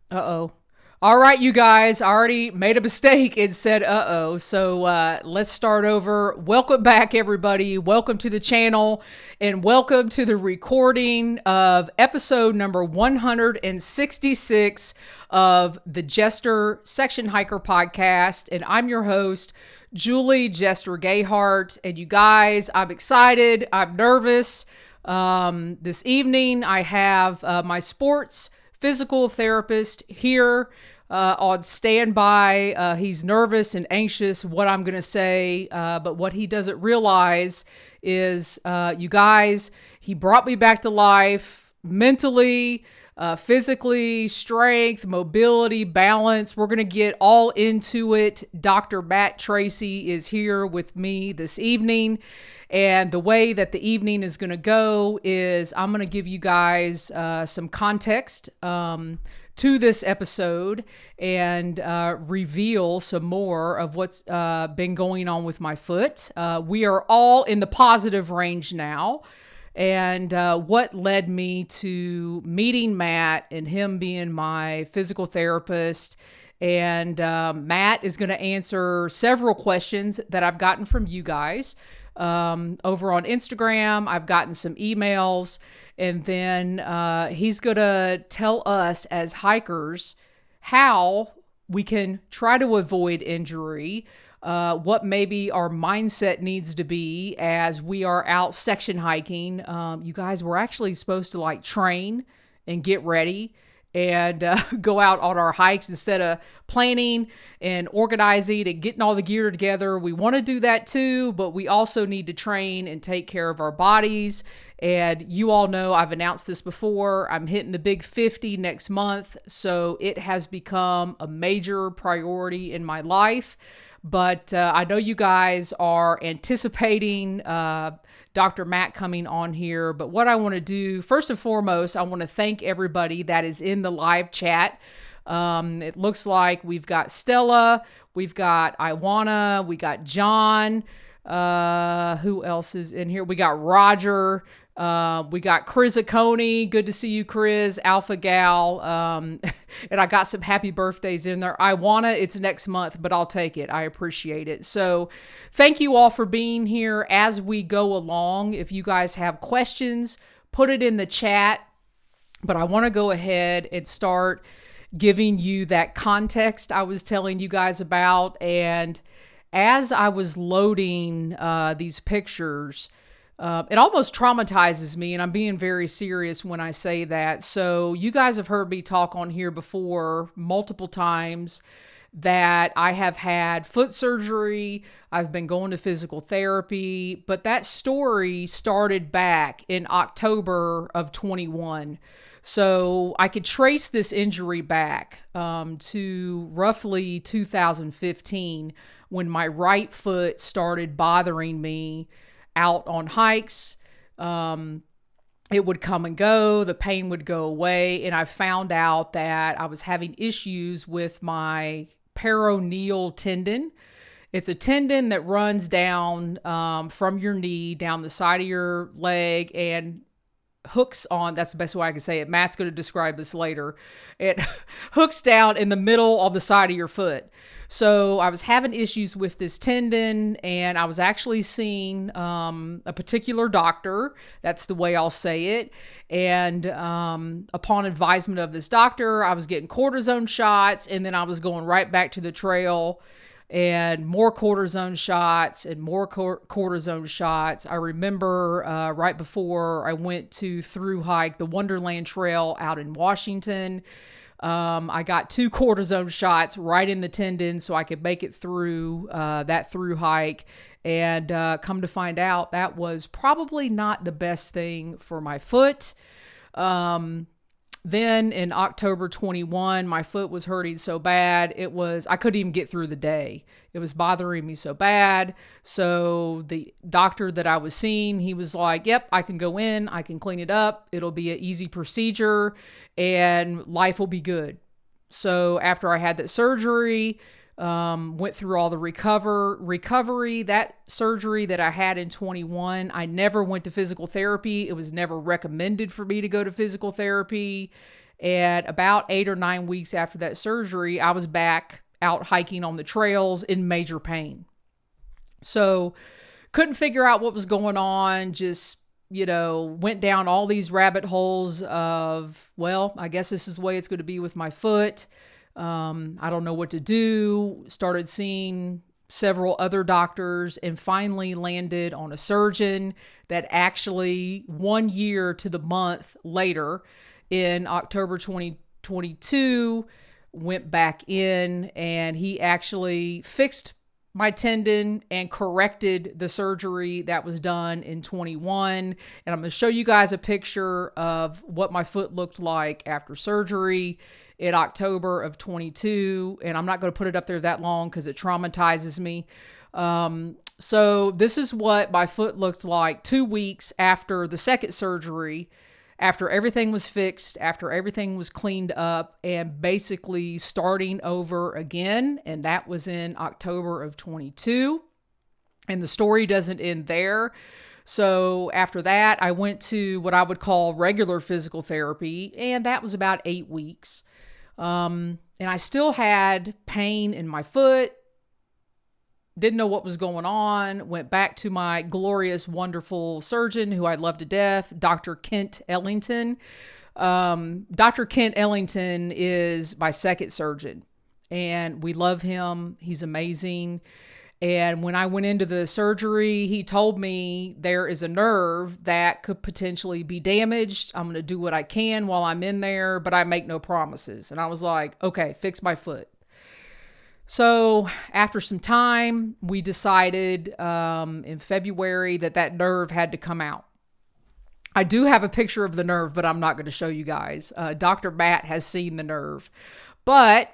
Uh-oh. All right, you guys, I already made a mistake and said uh-oh. So let's start over. Welcome back, everybody. Welcome to the channel and welcome to the recording of episode number 166 of the Jester Section Hiker podcast. And I'm your host, Julie Jester Gayheart. And you guys, I'm excited. I'm nervous. This evening, I have my sports physical therapist here on standby. He's nervous and anxious what I'm going to say, but what he doesn't realize is, you guys, he brought me back to life mentally, physically, strength, mobility, balance. We're going to get all into it. Dr. Matt Tracey is here with me this evening. And the way that the evening is going to go is I'm going to give you guys some context to this episode and reveal some more of what's been going on with my foot. We are all in the positive range now. And what led me to meeting Matt and him being my physical therapist. And Matt is going to answer several questions that I've gotten from you guys. Over on Instagram, I've gotten some emails, and then he's going to tell us as hikers how we can try to avoid injury, what maybe our mindset needs to be as we are out section hiking. You guys, we're actually supposed to like train and get ready and go out on our hikes instead of planning and organizing and getting all the gear together. We want to do that too, but we also need to train and take care of our bodies. And you all know I've announced this before. I'm hitting the big 50 next month, so it has become a major priority in my life. But I know you guys are anticipating Dr. Matt coming on here. But what I want to do, first and foremost, I want to thank everybody that is in the live chat. It looks like we've got Stella, we've got Iwana, we got John. Who else is in here? We got Roger. We got Chris Aconi. Good to see you, Chris. Alpha Gal. And I got some happy birthdays in there. It's next month, but I'll take it. I appreciate it. So thank you all for being here as we go along. If you guys have questions, put it in the chat. But I want to go ahead and start giving you that context I was telling you guys about. And as I was loading these pictures, it almost traumatizes me, and I'm being very serious when I say that. So you guys have heard me talk on here before multiple times that I have had foot surgery. I've been going to physical therapy, but that story started back in October of 21. So I could trace this injury back to roughly 2015 when my right foot started bothering me out on hikes. It would come and go, the pain would go away, and I found out that I was having issues with my peroneal tendon. It's a tendon that runs down from your knee, down the side of your leg, and hooks on, that's the best way I can say it. Matt's going to describe this later. It hooks down in the middle of the side of your foot. So I was having issues with this tendon, and I was actually seeing a particular doctor. That's the way I'll say it. And upon advisement of this doctor, I was getting cortisone shots, and then I was going right back to the trail and more cortisone shots and more cortisone shots. I remember right before I went to through hike the Wonderland Trail out in Washington, I got 2 cortisone shots right in the tendon so I could make it through that through hike. And come to find out, that was probably not the best thing for my foot. Then in October 21, my foot was hurting so bad, I couldn't even get through the day. It was bothering me so bad. So the doctor that I was seeing, he was like, yep, I can go in, I can clean it up. It'll be an easy procedure and life will be good. So after I had that surgery, went through all the recovery, that surgery that I had in 21, I never went to physical therapy. It was never recommended for me to go to physical therapy. And about 8 or 9 weeks after that surgery, I was back out hiking on the trails in major pain. So couldn't figure out what was going on. Just, went down all these rabbit holes of, well, I guess this is the way it's going to be with my foot. I don't know what to do. Started seeing several other doctors and finally landed on a surgeon that actually 1 year to the month later in October 2022 went back in, and he actually fixed my tendon and corrected the surgery that was done in 21. And I'm going to show you guys a picture of what my foot looked like after surgery in October of 22. And I'm not going to put it up there that long because it traumatizes me. So this is what my foot looked like 2 weeks after the second surgery, after everything was fixed, after everything was cleaned up, and basically starting over again. And that was in October of 22. And the story doesn't end there. So after that, I went to what I would call regular physical therapy, and that was about 8 weeks. And I still had pain in my foot. Didn't know what was going on. Went back to my glorious, wonderful surgeon who I love to death, Dr. Kent Ellington. Dr. Kent Ellington is my second surgeon, and we love him. He's amazing. And when I went into the surgery, he told me there is a nerve that could potentially be damaged. I'm going to do what I can while I'm in there, but I make no promises. And I was like, okay, fix my foot. So after some time, we decided in February that nerve had to come out. I do have a picture of the nerve, but I'm not going to show you guys. Dr. Matt has seen the nerve. But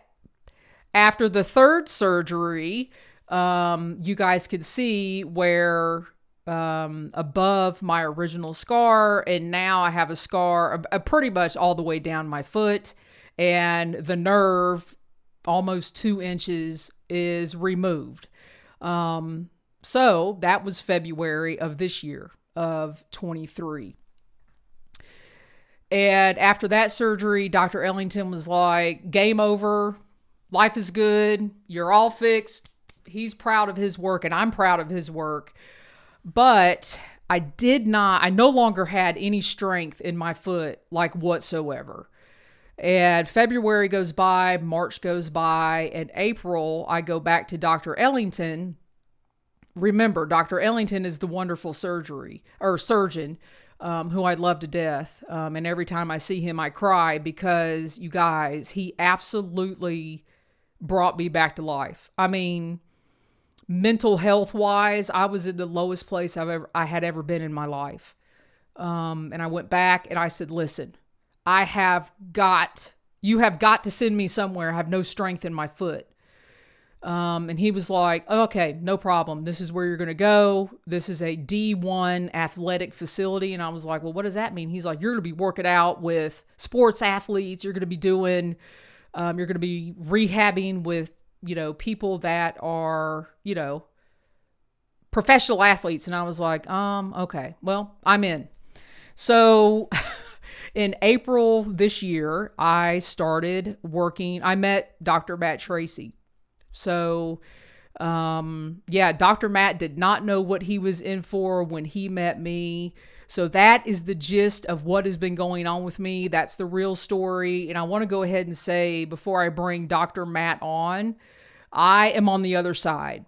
after the third surgery, you guys could see where above my original scar, and now I have a scar pretty much all the way down my foot, and the nerve almost 2 inches is removed. So that was February of this year of 23. And after that surgery, Dr. Ellington was like, game over. Life is good. You're all fixed. He's proud of his work, and I'm proud of his work. But I no longer had any strength in my foot, like whatsoever. And February goes by, March goes by, and April, I go back to Dr. Ellington. Remember, Dr. Ellington is the wonderful surgeon, who I love to death. And every time I see him, I cry because, you guys, he absolutely brought me back to life. I mean, mental health wise, I was in the lowest place I had ever been in my life. And I went back and I said, listen, you have got to send me somewhere. I have no strength in my foot. And he was like, okay, no problem. This is where you're going to go. This is a D1 athletic facility. And I was like, well, what does that mean? He's like, you're going to be working out with sports athletes. You're going to be you're going to be rehabbing with, people that are, professional athletes. And I was like, okay, well, I'm in. So in April this year, I started working. I met Dr. Matt Tracey. So, Dr. Matt did not know what he was in for when he met me. So that is the gist of what has been going on with me. That's the real story. And I want to go ahead and say, before I bring Dr. Matt on, I am on the other side.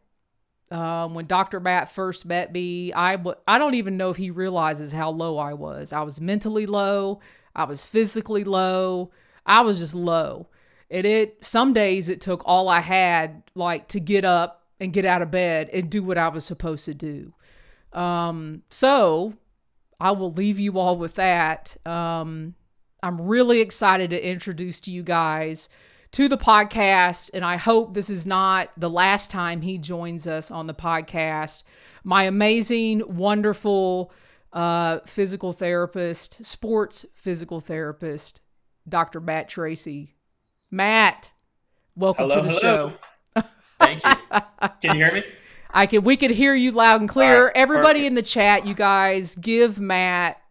When Dr. Matt first met me, I don't even know if he realizes how low I was. I was mentally low. I was physically low. I was just low. Some days it took all I had, like, to get up and get out of bed and do what I was supposed to do. So I will leave you all with that. I'm really excited to introduce to you guys to the podcast, and I hope this is not the last time he joins us on the podcast. My amazing, wonderful physical therapist, sports physical therapist, Dr. Matt Tracey. Matt, welcome to the show. Thank you. Can you hear me? We can hear you loud and clear. Right, everybody perfect. In the chat, you guys, give Matt,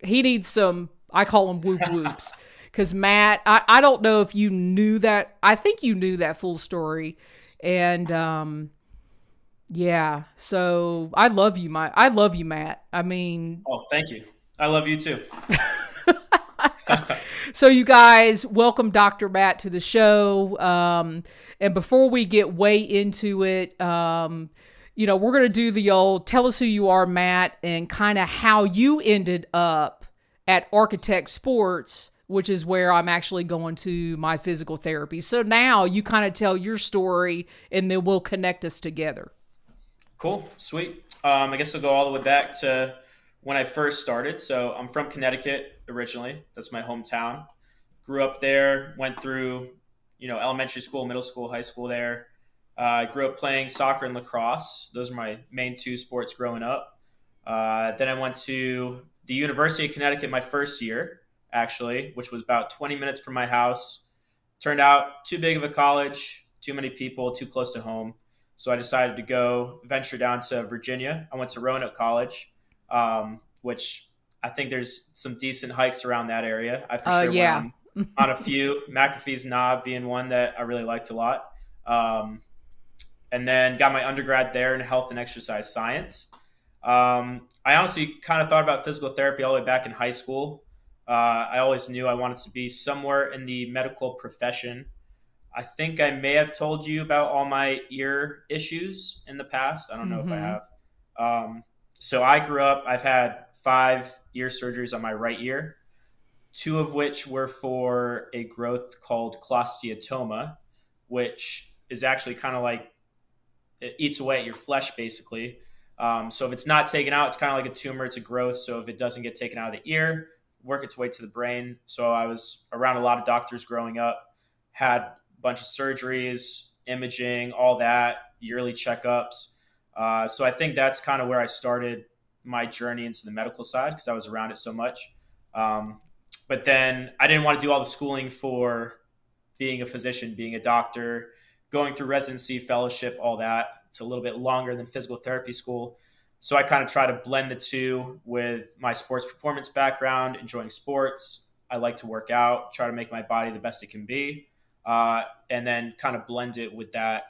he needs some, I call them whoop whoops. because Matt, I don't know if you knew that. I think you knew that full story. And yeah, so I love you, Matt. I mean, Oh, thank you. I love you too. so you guys, welcome Dr. Matt to the show. And before we get way into it, we're going to do the old tell us who you are, Matt, and kind of how you ended up at Architect Sports, which is where I'm actually going to my physical therapy. So now you kind of tell your story and then we'll connect us together. Cool. Sweet. I guess I'll go all the way back to when I first started. So I'm from Connecticut originally. That's my hometown. Grew up there, went through, elementary school, middle school, high school there. I grew up playing soccer and lacrosse. Those are my main two sports growing up. Then I went to the University of Connecticut my first year, actually, which was about 20 minutes from my house. Turned out too big of a college, too many people, too close to home. So I decided to go venture down to Virginia. I went to Roanoke College, which I think there's some decent hikes around that area. I for sure Yeah. went on a few, McAfee's Knob being one that I really liked a lot. And then got my undergrad there in health and exercise science. I honestly kind of thought about physical therapy all the way back in high school. I always knew I wanted to be somewhere in the medical profession. I think I may have told you about all my ear issues in the past. I don't know if I have. So I grew up, I've had 5 ear surgeries on my right ear, 2 of which were for a growth called cholesteatoma, which is actually kind of like it eats away at your flesh basically. So if it's not taken out, it's kind of like a tumor, it's a growth. So if it doesn't get taken out of the ear, work its way to the brain. So I was around a lot of doctors growing up, had a bunch of surgeries, imaging, all that, yearly checkups. So I think that's kind of where I started my journey into the medical side because I was around it so much. But then I didn't want to do all the schooling for being a physician, being a doctor, going through residency, fellowship, all that. It's a little bit longer than physical therapy school. So I kind of try to blend the two with my sports performance background, enjoying sports. I like to work out, try to make my body the best it can be, and then kind of blend it with that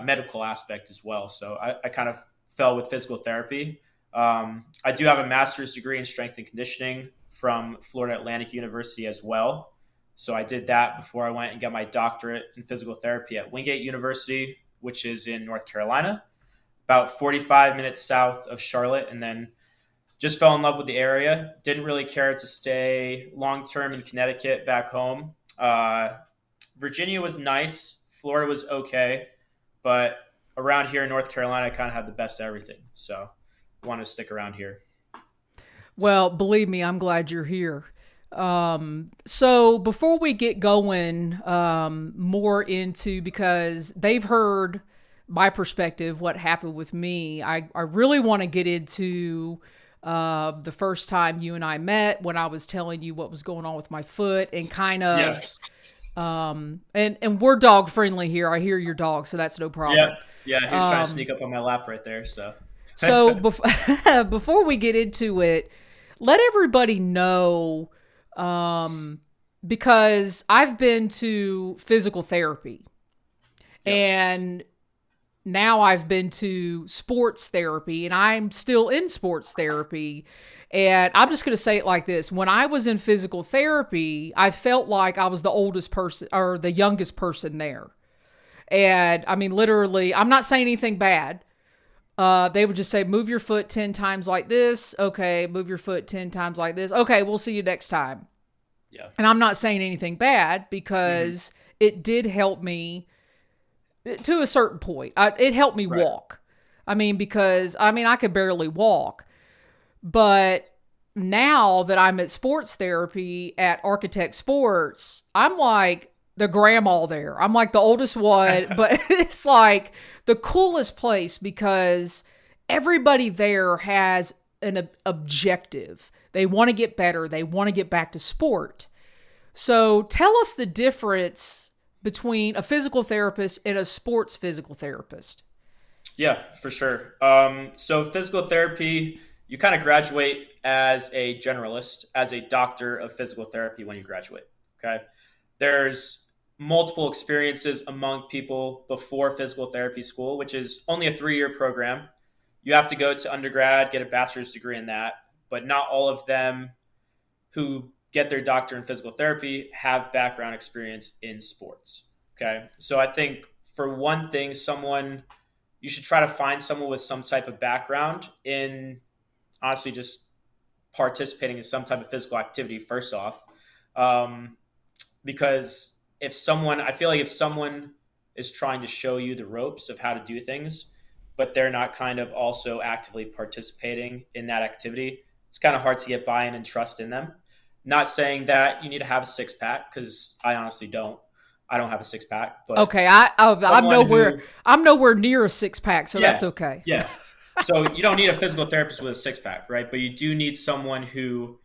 medical aspect as well. So I kind of fell with physical therapy. I do have a master's degree in strength and conditioning from Florida Atlantic University as well. So I did that before I went and got my doctorate in physical therapy at Wingate University, which is in North Carolina, about 45 minutes south of Charlotte. And then just fell in love with the area. Didn't really care to stay long-term in Connecticut back home. Virginia was nice. Florida was okay. But around here in North Carolina, I kind of had the best of everything. So I wanted to stick around here. Well, believe me, I'm glad you're here. So before we get going more into, because they've heard my perspective, what happened with me, I really want to get into the first time you and I met when I was telling you what was going on with my foot and kind of, and we're dog friendly here. I hear your dog, so that's no problem. Yeah, he was trying to sneak up on my lap right there. So before we get into it, let everybody know, because I've been to physical therapy and now I've been to sports therapy and I'm still in sports therapy. And I'm just going to say it like this. When I was in physical therapy, I felt like I was the oldest person or the youngest person there. And I mean, literally, I'm not saying anything bad. They would just say, move your foot 10 times like this. Okay. Move your foot 10 times like this. Okay. We'll see you next time. Yeah. And I'm not saying anything bad because it did help me to a certain point. It helped me walk. I mean, because I could barely walk, but now that I'm at sports therapy at Architect Sports, I'm like the grandma there. I'm like the oldest one, but it's like the coolest place because everybody there has an objective. They want to get better. They want to get back to sport. So tell us the difference between a physical therapist and a sports physical therapist. Yeah, for sure. So physical therapy, you kind of graduate as a generalist, as a doctor of physical therapy when you graduate. Okay. There's multiple experiences among people before physical therapy school, which is only a 3-year program. You have to go to undergrad, get a bachelor's degree in that, but not all of them who get their doctor in physical therapy have background experience in sports. Okay. So I think for one thing, you should try to find someone with some type of background in honestly just participating in some type of physical activity first off. Um, because I feel like if someone is trying to show you the ropes of how to do things, but they're not kind of also actively participating in that activity, it's kind of hard to get buy-in and trust in them. Not saying that you need to have a six pack, because I honestly don't. I don't have a six pack, but Okay, I'm someone nowhere who, I'm nowhere near a six pack, so that's yeah, okay. yeah. So you don't need a physical therapist with a six pack, right? But you do need someone who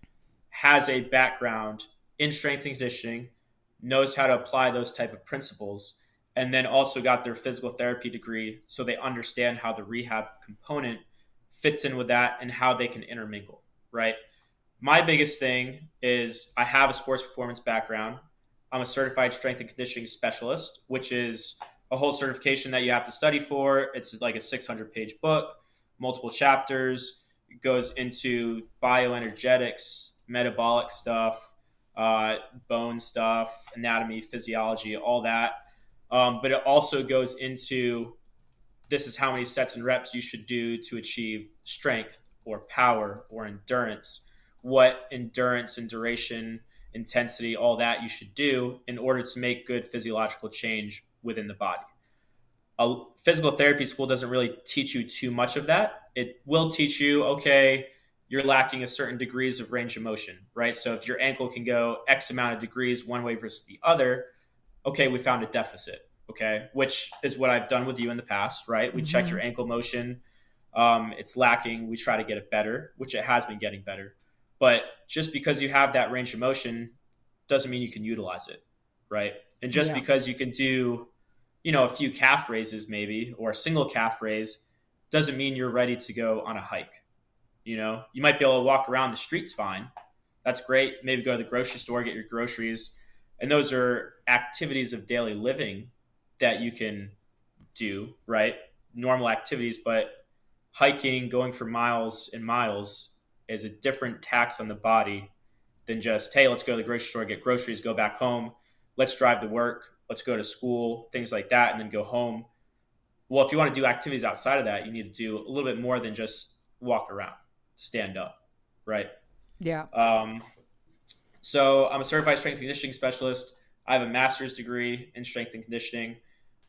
has a background in strength and conditioning, knows how to apply those type of principles, and then also got their physical therapy degree so they understand how the rehab component fits in with that and how they can intermingle, right? My biggest thing is I have a sports performance background. I'm a certified strength and conditioning specialist, which is a whole certification that you have to study for. It's like a 600-page book, multiple chapters. It goes into bioenergetics, metabolic stuff, bone stuff, anatomy, physiology, all that. But it also goes into this is how many sets and reps you should do to achieve strength or power or endurance, what endurance and duration, intensity, all that you should do in order to make good physiological change within the body. A physical therapy school doesn't really teach you too much of that. It will teach you, okay, you're lacking a certain degrees of range of motion, right? So if your ankle can go X amount of degrees one way versus the other, okay, we found a deficit, okay, which is what I've done with you in the past, right? We check your ankle motion. It's lacking. We try to get it better, which it has been getting better. But just because you have that range of motion doesn't mean you can utilize it, right? And just Yeah. because you can do, a few calf raises maybe, or a single calf raise, doesn't mean you're ready to go on a hike. You might be able to walk around the streets fine. That's great. Maybe go to the grocery store, get your groceries. And those are activities of daily living that you can do, right? Normal activities, but hiking, going for miles and miles is a different tax on the body than just, hey, let's go to the grocery store, get groceries, go back home. Let's drive to work. Let's go to school, things like that, and then go home. Well, if you want to do activities outside of that, you need to do a little bit more than just walk around, stand up, right? Yeah. So I'm a certified strength and conditioning specialist. I have a master's degree in strength and conditioning.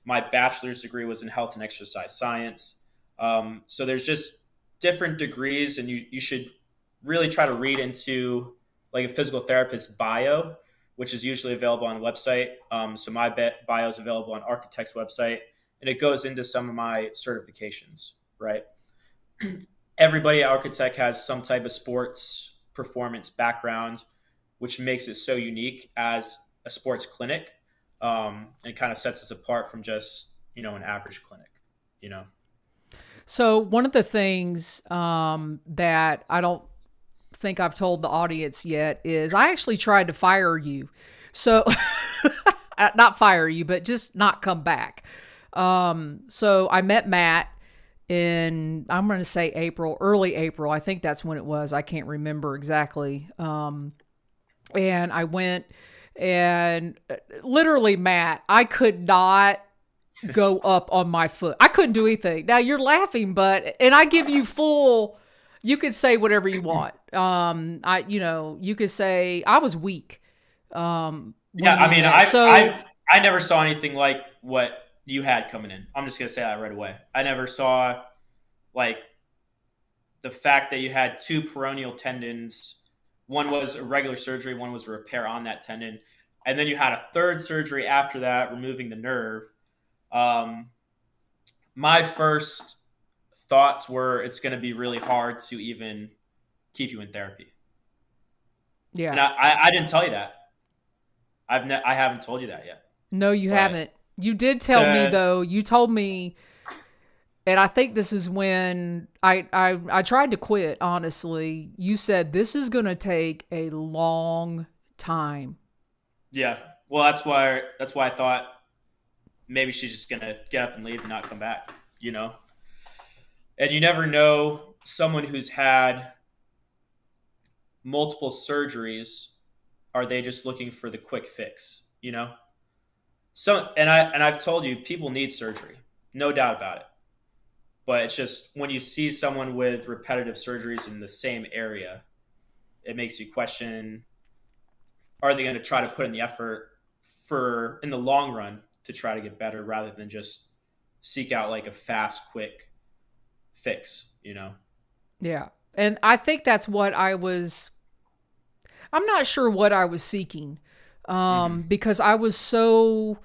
My bachelor's degree was in health and exercise science. So there's just different degrees, and you should really try to read into like a physical therapist's bio, which is usually available on a website. So my bio is available on Architect's website, and it goes into some of my certifications, right? Everybody at Architect has some type of sports performance background, which makes it so unique as a sports clinic, and kind of sets us apart from just an average clinic. You know. So one of the things that I don't think I've told the audience yet is I actually tried to fire you. So not fire you, but just not come back. So I met Matt in, I'm going to say early April. I think that's when it was. I can't remember exactly. And I went and literally, Matt, I could not go up on my foot. I couldn't do anything. Now you're laughing, and I give you full, you could say whatever you want. You could say I was weak. Yeah, I mean, I never saw anything like what you had coming in. I'm just gonna say that right away. I never saw like the fact that you had two peroneal tendons. One was a regular surgery, one was a repair on that tendon, and then you had a third surgery after that, removing the nerve. My first thoughts were it's going to be really hard to even keep you in therapy. Yeah. And I didn't tell you that. I haven't told you that yet. No, you But haven't. You did tell me though. You told me, and I think this is when I tried to quit. Honestly, you said this is going to take a long time. Yeah. Well, that's why I thought maybe she's just gonna get up and leave and not come back. You know, and you never know someone who's had multiple surgeries. Are they just looking for the quick fix? You know. So I've told you people need surgery, no doubt about it. But it's just when you see someone with repetitive surgeries in the same area, it makes you question: are they going to try to put in the effort for in the long run to try to get better rather than just seek out like a fast, quick fix? You know? Yeah. And I think that's what I'm not sure what I was seeking, Mm-hmm. because I was so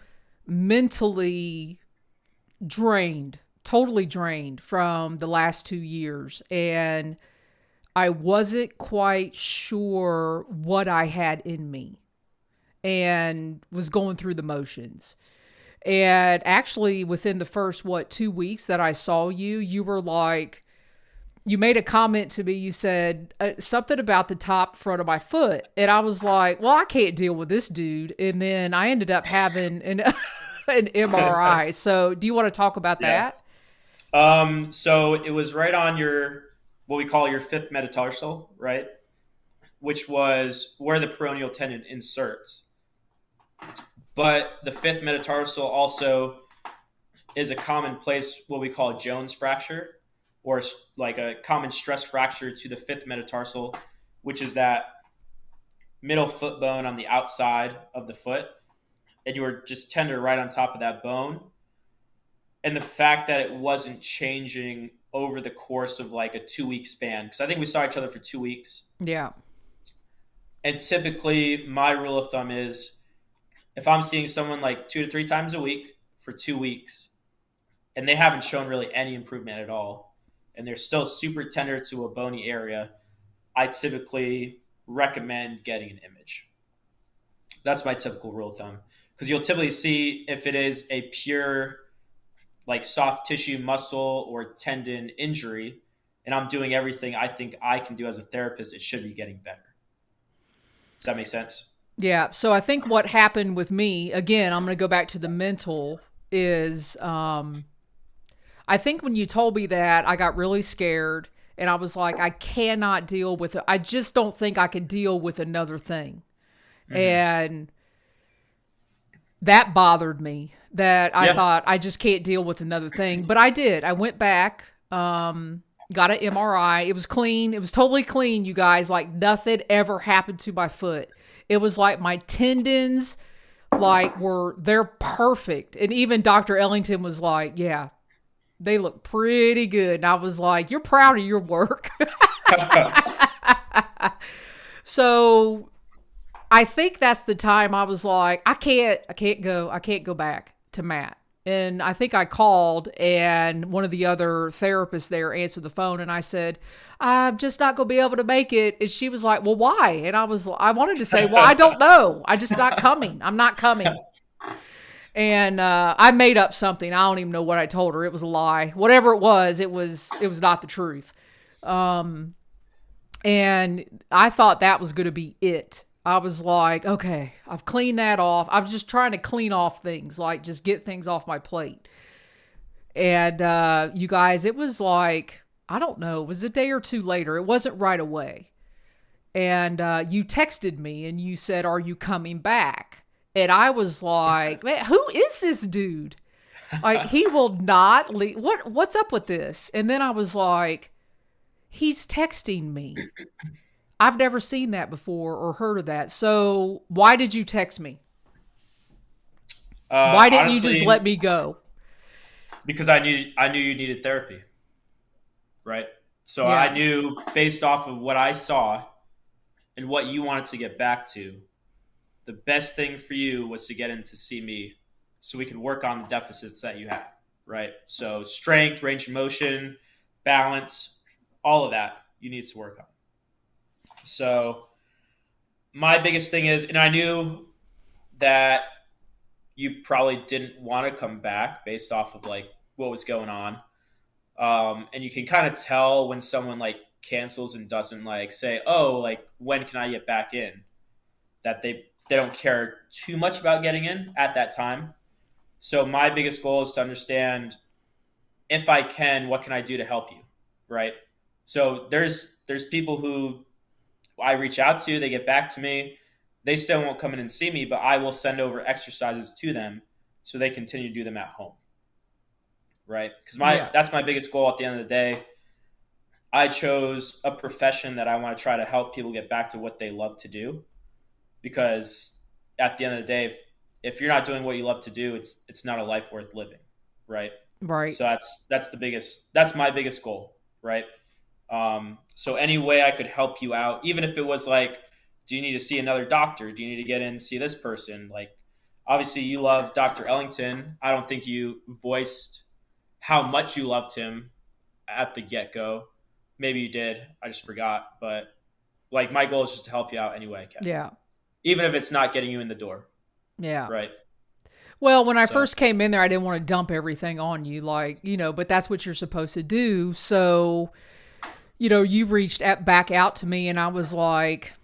mentally drained, totally drained from the last 2 years. And I wasn't quite sure what I had in me and was going through the motions. And actually, within the first, 2 weeks that I saw you, you were like, you made a comment to me. You said something about the top front of my foot. And I was like, well, I can't deal with this dude. And then I ended up having an MRI. So do you want to talk about Yeah. that? So it was right on your what we call your fifth metatarsal, right? Which was where the peroneal tendon inserts. But the fifth metatarsal also is a common place, what we call a Jones fracture, or like a common stress fracture to the fifth metatarsal, which is that middle foot bone on the outside of the foot. And you were just tender right on top of that bone. And the fact that it wasn't changing over the course of like a 2 week span, because I think we saw each other for 2 weeks. Yeah. And typically, my rule of thumb is if I'm seeing someone like 2 to 3 times a week for 2 weeks, and they haven't shown really any improvement at all, and they're still super tender to a bony area, I typically recommend getting an image. That's my typical rule of thumb. Because you'll typically see if it is a pure, like soft tissue, muscle, or tendon injury, and I'm doing everything I think I can do as a therapist, it should be getting better. Does that make sense? Yeah. So I think what happened with me, again, I'm going to go back to the mental, is I think when you told me that, I got really scared and I was like, I cannot deal with it. I just don't think I could deal with another thing. Mm-hmm. And that bothered me, that I Yeah. thought I just can't deal with another thing. But I did. I went back, got an MRI. It was clean. It was totally clean, you guys. Like nothing ever happened to my foot. It was like my tendons they're perfect. And even Dr. Ellington was like, yeah, they look pretty good. And I was like, you're proud of your work. So I think that's the time I was like, I can't go back to Matt. And I think I called and one of the other therapists there answered the phone and I said, I'm just not going to be able to make it. And she was like, well, why? And I wanted to say, well, I don't know. I just not coming. I'm not coming. And I made up something. I don't even know what I told her. It was a lie. Whatever it was not the truth. And I thought that was going to be it. I was like, okay, I've cleaned that off. I was just trying to clean off things, like just get things off my plate. And you guys, it was like, I don't know, it was a day or two later. It wasn't right away. And you texted me and you said, are you coming back? And I was like, man, who is this dude? Like, he will not leave. What's up with this? And then I was like, he's texting me. I've never seen that before or heard of that. So why did you text me? Why didn't you just let Honestly, me go? because I knew you needed therapy, right? So I Yeah. knew based off of what I saw and what you wanted to get back to, the best thing for you was to get in to see me so we could work on the deficits that you had, right? So strength, range of motion, balance, all of that you need to work on. So my biggest thing is, and I knew that you probably didn't want to come back based off of like what was going on. And you can kind of tell when someone like cancels and doesn't like say, oh, like when can I get back in? That they don't care too much about getting in at that time. So my biggest goal is to understand, if I can, what can I do to help you, right? So there's people who I reach out to, they get back to me, they still won't come in and see me, but I will send over exercises to them so they continue to do them at home, right? Because Yeah. that's my biggest goal at the end of the day. I chose a profession that I want to try to help people get back to what they love to do, because at the end of the day, if you're not doing what you love to do, it's not a life worth living, right? Right. So that's my biggest goal, right? So any way I could help you out, even if it was like, do you need to see another doctor? Do you need to get in and see this person? Like, obviously you love Dr. Ellington. I don't think you voiced how much you loved him at the get-go. Maybe you did. I just forgot. But like, my goal is just to help you out any way I can, Yeah. even if it's not getting you in the door, Yeah. right? Well, when I So first came in there, I didn't want to dump everything on you, like, but that's what you're supposed to do. So, you reached back out to me, and I was like,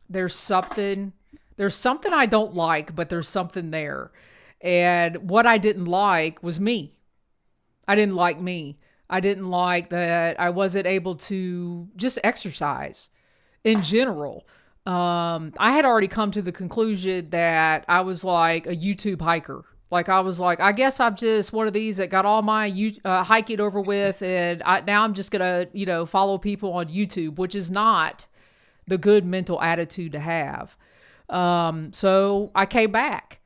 there's something I don't like, but there's something there. And what I didn't like was me. I didn't like me. I didn't like that I wasn't able to just exercise in general. I had already come to the conclusion that I was like a YouTube hiker. Like, I was like, I guess I'm just one of these that got all my hiking over with, and now I'm just gonna, follow people on YouTube, which is not the good mental attitude to have. So I came back,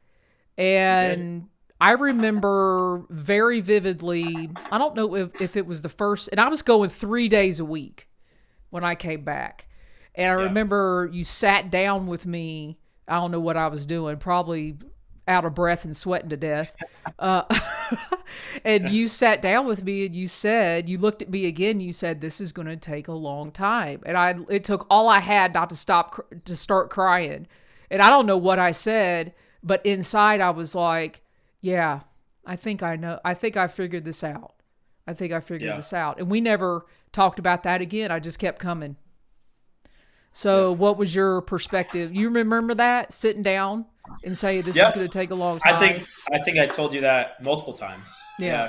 you did. and I remember very vividly. I don't know if it was the first, and I was going 3 days a week when I came back. And I Yeah. remember you sat down with me. I don't know what I was doing, probably out of breath and sweating to death. Uh, and you sat down with me and you looked at me again. You said, this is going to take a long time. And it took all I had not to to start crying. And I don't know what I said, but inside I was like, yeah, I think I know. I think I figured this out. I think I figured Yeah. this out. And we never talked about that again. I just kept coming. So Yep. what was your perspective? You remember that, sitting down and say, this is Yep. going to take a long I time? think I told you that multiple times. Yeah. Yeah. I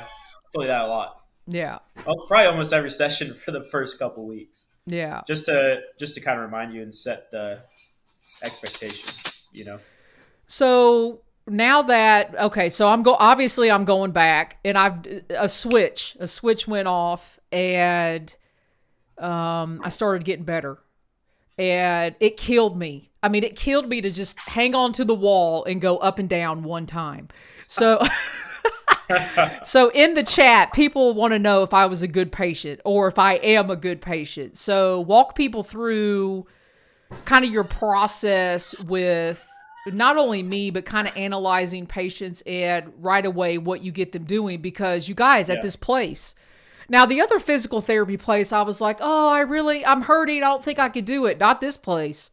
told you that a lot. Yeah. Well, probably almost every session for the first couple weeks. Yeah. Just to kind of remind you and set the expectation. So now that, okay, so obviously I'm going back, and a switch went off, and I started getting better. And it killed me. I mean, it killed me to just hang on to the wall and go up and down one time. So, so in the chat, people want to know if I was a good patient or if I am a good patient. So walk people through kind of your process with not only me, but kind of analyzing patients and right away what you get them doing, because you guys at Yeah. this place. Now, the other physical therapy place, I was like, oh, I'm hurting. I don't think I could do it. Not this place.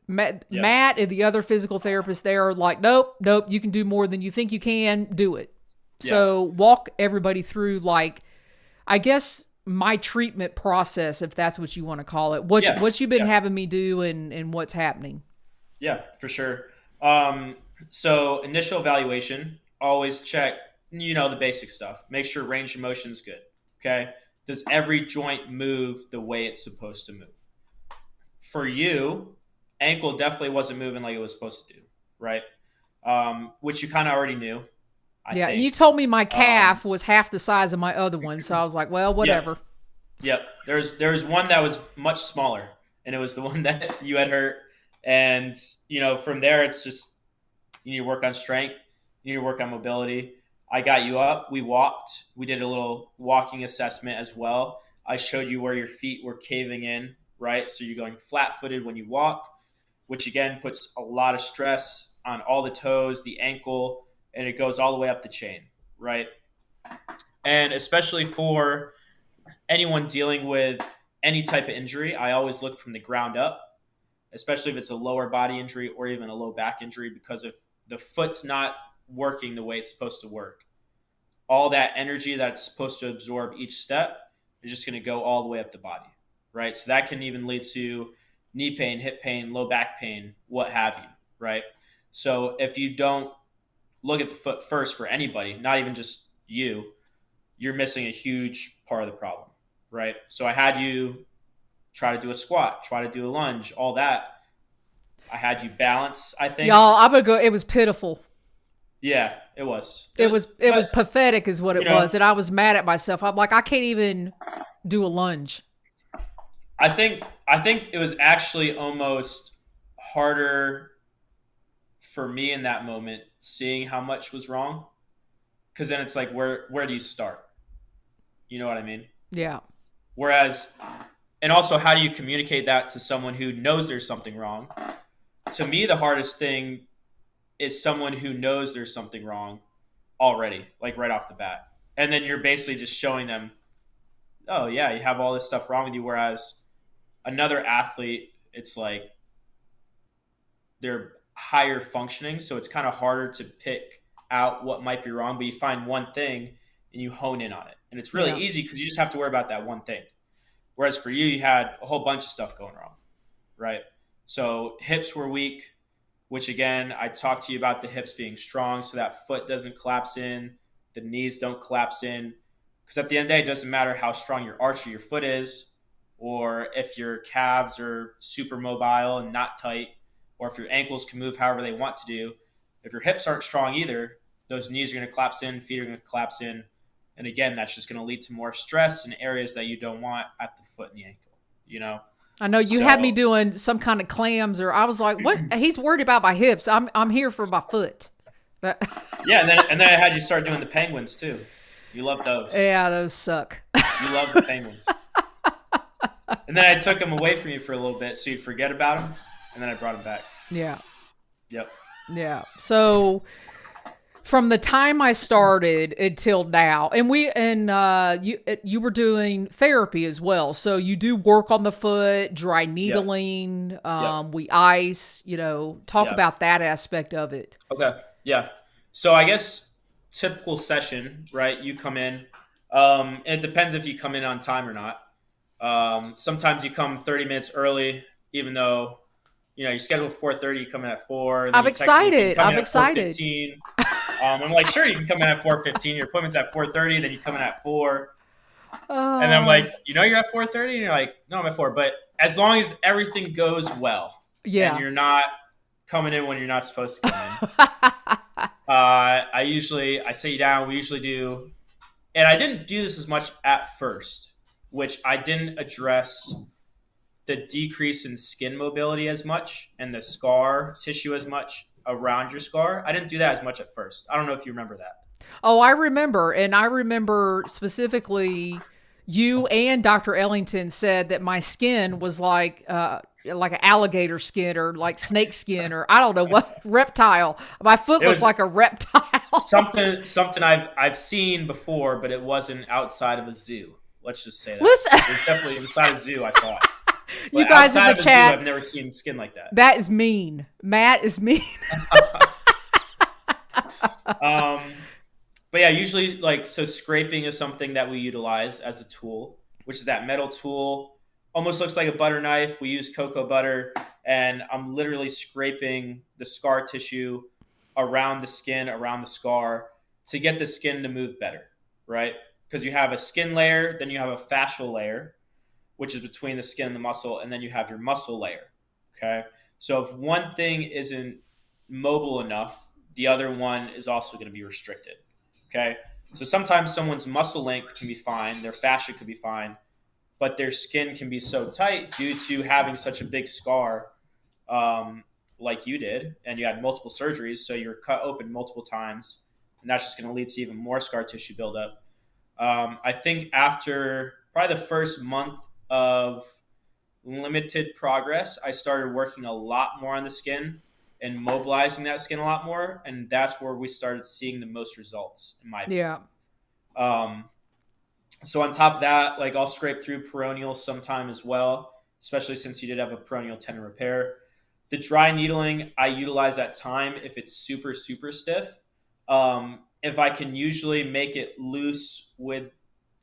Matt and the other physical therapists there are like, nope, you can do more than you think you can. Do it. Yeah. So walk everybody through, like, I guess my treatment process, if that's what you want to call it. What you've been having me do and what's happening. Yeah, for sure. So initial evaluation, always check, the basic stuff. Make sure range of motion is good. Okay. Does every joint move the way it's supposed to move? For you, ankle definitely wasn't moving like it was supposed to do, right? Which you kind of already knew. I And think. you told me my calf was half the size of my other one, so I was like, well, whatever. Yep. There's one that was much smaller, and it was the one that you had hurt. And from there, it's just you need to work on strength, you need to work on mobility. I got you up. We walked. We did a little walking assessment as well. I showed you where your feet were caving in, right? So you're going flat-footed when you walk, which again puts a lot of stress on all the toes, the ankle, and it goes all the way up the chain, right? And especially for anyone dealing with any type of injury, I always look from the ground up, especially if it's a lower body injury or even a low back injury, because if the foot's not working the way it's supposed to work, all that energy that's supposed to absorb each step is just going to go all the way up the body, right? So that can even lead to knee pain, hip pain, low back pain, what have you, right? So if you don't look at the foot first for anybody, not even just you, you're missing a huge part of the problem, right? So I had you try to do a squat, try to do a lunge, all that. I had you balance, I think. Y'all, I'm gonna go. It was pitiful. Yeah, it was. It was pathetic, is what You it know, was, and I was mad at myself. I'm like, I can't even do a lunge. I think it was actually almost harder for me in that moment seeing how much was wrong, because then it's like where do you start? You know what I mean? Yeah, Whereas, and also, how do you communicate that to someone who knows there's something wrong? To me, the hardest thing is someone who knows there's something wrong already, like right off the bat. And then you're basically just showing them, oh, yeah, you have all this stuff wrong with you. Whereas another athlete, it's like they're higher functioning. So it's kind of harder to pick out what might be wrong, but you find one thing and you hone in on it. And it's really yeah. easy because you just have to worry about that one thing. Whereas for you, you had a whole bunch of stuff going wrong, right? So hips were weak, which again, I talked to you about the hips being strong so that foot doesn't collapse in, the knees don't collapse in. Because at the end of the day, it doesn't matter how strong your arch of your foot is, or if your calves are super mobile and not tight, or if your ankles can move however they want to do. If your hips aren't strong either, those knees are going to collapse in, feet are going to collapse in. And again, that's just going to lead to more stress in areas that you don't want at the foot and the ankle, you know? I know you had me So, doing some kind of clams, or I was like, "What? He's worried about my hips. I'm here for my foot." But yeah, and then I had you start doing the penguins too. You love those. yeah, those suck. You love the penguins. And then I took them away from you for a little bit so you'd forget about them, and then I brought them back. Yeah, Yep. yeah. So from the time I started until now, and you were doing therapy as well. So you do work on the foot, dry needling. Yep. We ice. Talk Yep. about that aspect of it. Okay. Yeah. So I guess typical session, right? You come in. And it depends if you come in on time or not. Sometimes you come 30 minutes early, even though you schedule 4:30. You come in at 4. And then I'm you text me, "Can you excited. come in I'm at excited. 4:15?" I'm like, "Sure, you can come in at 4:15. Your appointment's at 4:30. Then you come in at 4." And then I'm Oh, like, "You're at 4:30?" And you're like, "No, I'm at 4." But as long as everything goes well and yeah. you're not coming in when you're not supposed to come in, I sit you down. We usually do, and I didn't do this as much at first, which I didn't address the decrease in skin mobility as much and the scar tissue as much around your scar. I didn't do that as much at first. I don't know if you remember that. Oh, I remember. And I remember specifically you and Dr. Ellington said that my skin was like an alligator skin or like snake skin or I don't know what reptile. My foot It looked was like a reptile. something I've seen before, but it wasn't outside of a zoo. Let's just say that. Listen, It was definitely inside a zoo, I thought. you But guys in outside the of a zoo, chat, I've never seen skin like that. that is mean. Matt is mean. Um, but yeah, usually so scraping is something that we utilize as a tool, which is that metal tool. Almost looks like a butter knife. We use cocoa butter, and I'm literally scraping the scar tissue around the skin, around the scar, to get the skin to move better, right? Because you have a skin layer, then you have a fascial layer, which is between the skin and the muscle, and then you have your muscle layer. Okay. So if one thing isn't mobile enough, the other one is also going to be restricted. Okay. So sometimes someone's muscle length can be fine, their fascia could be fine, but their skin can be so tight due to having such a big scar, like you did, and you had multiple surgeries. So you're cut open multiple times, and that's just going to lead to even more scar tissue buildup. I think after probably the first month of limited progress, I started working a lot more on the skin and mobilizing that skin a lot more. And that's where we started seeing the most results, in my opinion. Yeah. So on top of that, I'll scrape through peroneal sometime as well, especially since you did have a peroneal tendon repair. The dry needling, I utilize at time if it's super, super stiff. If I can usually make it loose with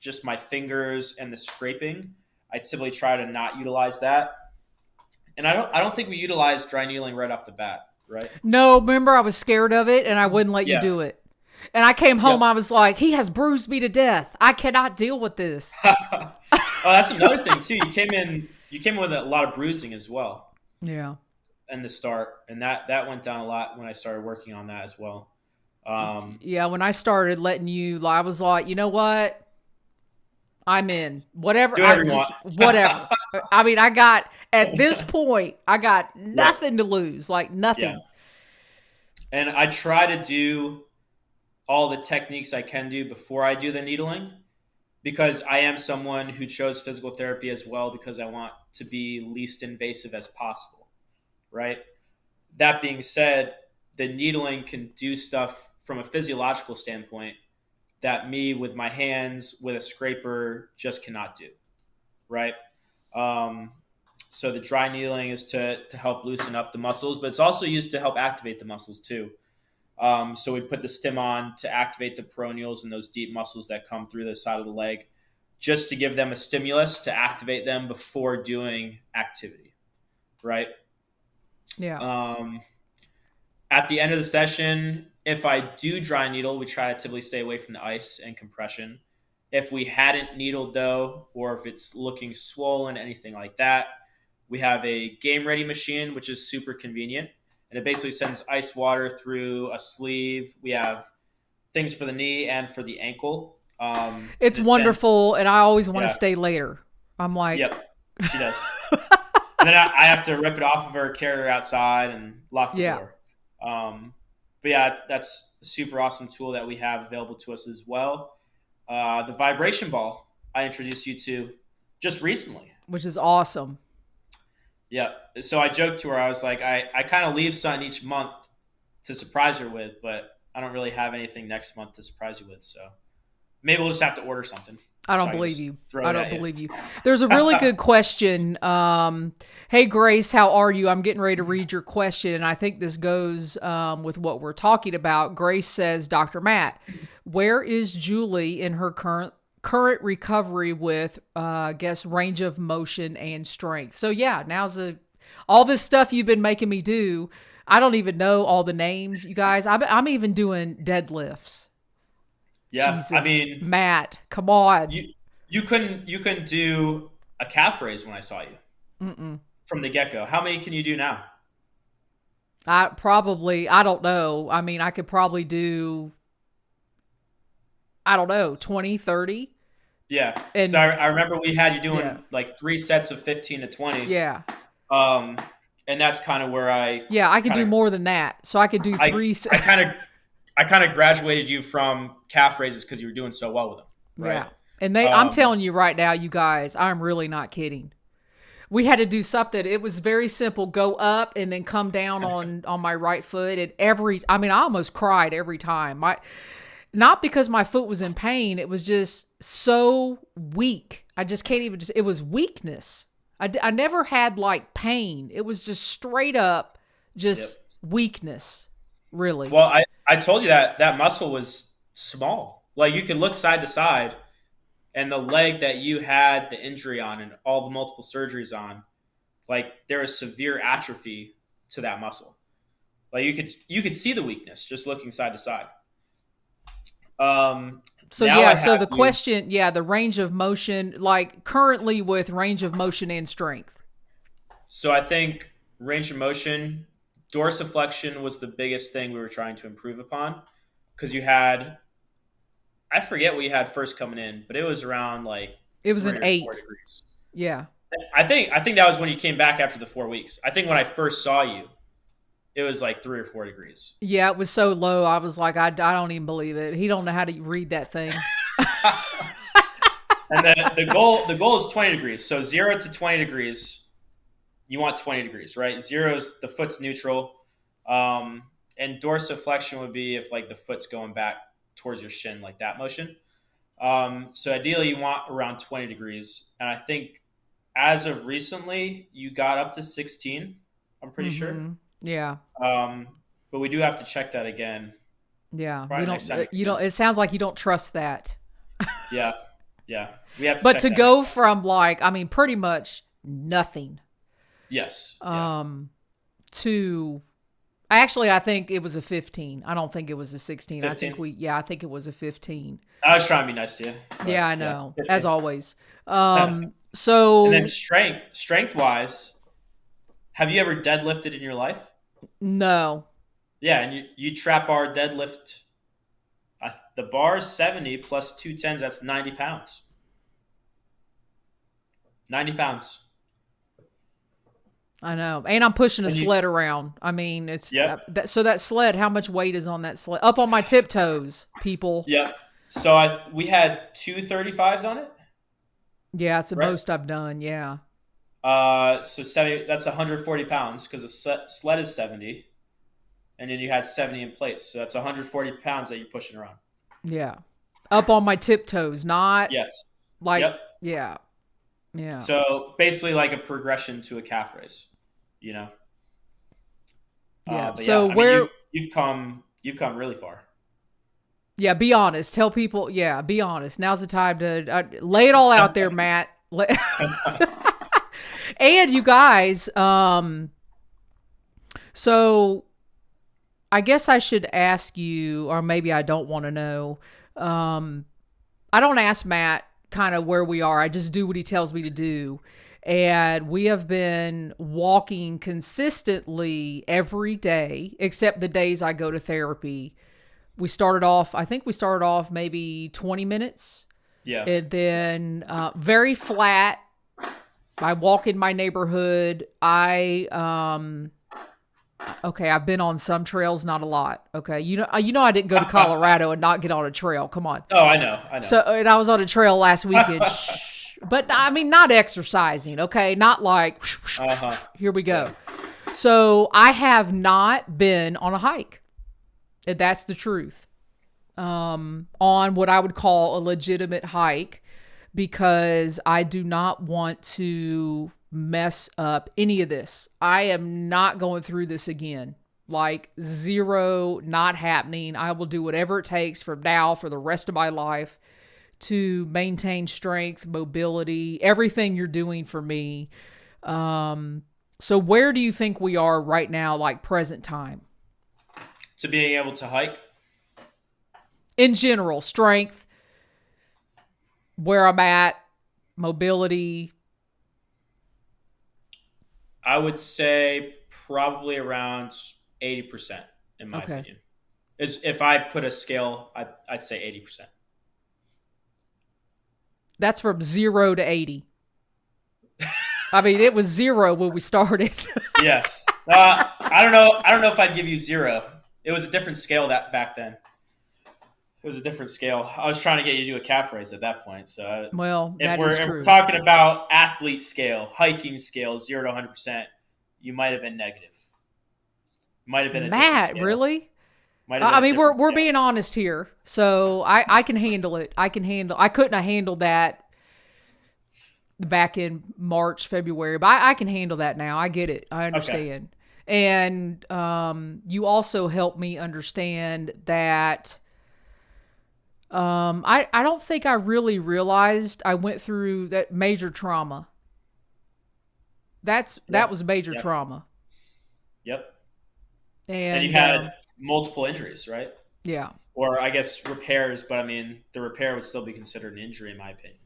just my fingers and the scraping, I typically try to not utilize that. And I don't think we utilized dry needling right off the bat, right? No, remember I was scared of it and I wouldn't let you Yeah. do it. And I came home, Yep. I was like, he has bruised me to death. I cannot deal with this. Oh, that's another thing too. You came in with a lot of bruising as well Yeah. in the start, and that went down a lot when I started working on that as well. Um, Yeah, when I started letting you, I was like, you know what? I'm in. Whatever. do I whatever you just, want. whatever. I mean, I got, at this Yeah. point, I got Yep. nothing to lose. Like Yeah. nothing. And I try to do all the techniques I can do before I do the needling, because I am someone who chose physical therapy as well because I want to be least invasive as possible, right? That being said, the needling can do stuff from a physiological standpoint that me with my hands with a scraper just cannot do, right? Um, so the dry needling is to help loosen up the muscles, but it's also used to help activate the muscles too. So we put the stim on to activate the peroneals and those deep muscles that come through the side of the leg, just to give them a stimulus to activate them before doing activity, right? Yeah. Um, at the end of the session, if I do dry needle, we try to typically stay away from the ice and compression. If we hadn't needled though, or if it's looking swollen, anything like that, we have a game ready machine, which is super convenient. And it basically sends ice water through a sleeve. We have things for the knee and for the ankle. It's And it sends, wonderful. And I always want to yeah, stay later. I'm like, yep, she does. And then I have to rip it off of her, carry her outside, and lock the yeah. door. But yeah, that's a super awesome tool that we have available to us as well. The vibration ball I introduced you to just recently. Which is awesome. Yeah. So I joked to her, I was like, I kind of leave something each month to surprise her with, but I don't really have anything next month to surprise you with. So maybe we'll just have to order something. I So don't can believe just you. throw I it don't at you. believe you. There's a really good question. Hey, Grace, how are you? I'm getting ready to read your question, and I think this goes with what we're talking about. Grace says, Dr. Matt, where is Julie in her current recovery with, I guess, range of motion and strength? So yeah, all this stuff you've been making me do. I don't even know all the names, you guys. I'm even doing deadlifts. Yeah. Jesus, I mean, Matt, come on. you couldn't do a calf raise when I saw you from the get go. How many can you do now? I don't know. I mean, I could probably do, I don't know, 20, 30. Yeah. So And I remember we had you yeah, doing like 3 sets of 15 to 20. yeah, Um, and that's kind of where yeah, I could kind do of, more than that. So I could do I, three. I kind of graduated you from calf raises because you were doing so well with them. Right. Yeah. And I'm Um, telling you right now, you guys, I'm really not kidding. We had to do something. It was very simple. Go up and then come down on my right foot. And I mean, I almost cried every time. Not because my foot was in pain. It was just so weak. I just can't even it was weakness. I never had like pain. It was just straight up yep. just weakness, really. Well, I told you that muscle was small. Like you could look side to side, and the leg that you had the injury on and all the multiple surgeries on, like there is severe atrophy to that muscle. Like you could see the weakness just looking side to side. So Now yeah, I so have the you. question, yeah, the range of motion, like currently with range of motion and strength. So I think range of motion, dorsiflexion was the biggest thing we were trying to improve upon because you had, I forget what you had first coming in, but it was around like It was an 8. 3 or 4 degrees. Yeah. I think that was when you came back after the 4 weeks. I think when I first saw you, it was like 3 or 4 degrees. Yeah, it was so low. I was like, I don't even believe it. He don't know how to read that thing. And then the goal is 20 degrees. So 0 to 20 degrees, you want 20 degrees, right? Zero is the foot's neutral. And dorsiflexion would be if like the foot's going back towards your shin, like that motion. So ideally you want around 20 degrees. And I think as of recently, you got up to 16, I'm pretty sure. Yeah. Um, but we do have to check that again. Yeah. We Probably don't, next time. you know, it sounds like you don't trust that. Yeah. Yeah. We have to But check to that. go from like, I mean, pretty much nothing Yes. To actually, I think it was a 15. I don't think it was a 16. 15? I think it was a 15. I was trying to be nice to you. Yeah, I know. 15. As always. And then So strength wise, have you ever deadlifted in your life? no. Yeah, and you trap bar deadlift. The bar is 70 plus 210s. That's 90 pounds. 90 pounds. I know. And I'm pushing a And you, sled around. I mean, it's yep, so that sled, how much weight is on that sled? Up on my tiptoes, people. yep. So we had 235s on it. Yeah, it's the Right. most I've done. Yeah. So 70. That's 140 pounds because the sled is 70, and then you had 70 in plates. So that's 140 pounds that you're pushing around. Yeah. Up on my tiptoes, not Yes. like, Yep. yeah. Yeah. So basically, like a progression to a calf raise. You know. Yeah. But So yeah, I where, mean, you've come really far. yeah, be honest. Tell people, yeah, be honest. Now's the time to lay it all out there, Matt. And you guys, so I guess I should ask you, or maybe I don't want to know. I don't ask Matt kind of where we are. I just do what he tells me to do. And we have been walking consistently every day, except the days I go to therapy. I think we started off maybe 20 minutes. Yeah. And then very flat. I walk in my neighborhood. Okay, I've been on some trails, not a lot. Okay, you know I didn't go to Colorado and not get on a trail. Come on. Oh, I know. So, and I was on a trail last weekend, but I mean, not exercising. Okay, not like here we go. So I have not been on a hike. And that's the truth. On what I would call a legitimate hike, because I do not want to mess up any of this. I am not going through this again. Like zero, not happening. I will do whatever it takes from now for the rest of my life to maintain strength, mobility, everything you're doing for me. So where do you think we are right now, like present time? To being able to hike? In general, strength, where I'm at, mobility. I would say probably around 80%, in my opinion. If I put a scale, I'd say 80%. That's from 0 to 80. I mean, it was 0 when we started. Yes. I don't know. I don't know if I'd give you 0. It was a different scale back then. It was a different scale. I was trying to get you to do a calf raise at that point. So, well, if that we're, is if true. we're talking about athlete scale, hiking scale, 0 to 100%, you might have been negative. Might have been a different Matt, scale. really? Might have been I mean, we're scale. being honest here, so I can handle it. I couldn't have handled that back in March, February, but I can handle that now. I get it. I understand. Okay. And you also helped me understand that I don't think I really realized I went through that major trauma. That was major trauma. Yep. And you had multiple injuries, right? Yeah. Or I guess repairs, but I mean, the repair would still be considered an injury in my opinion.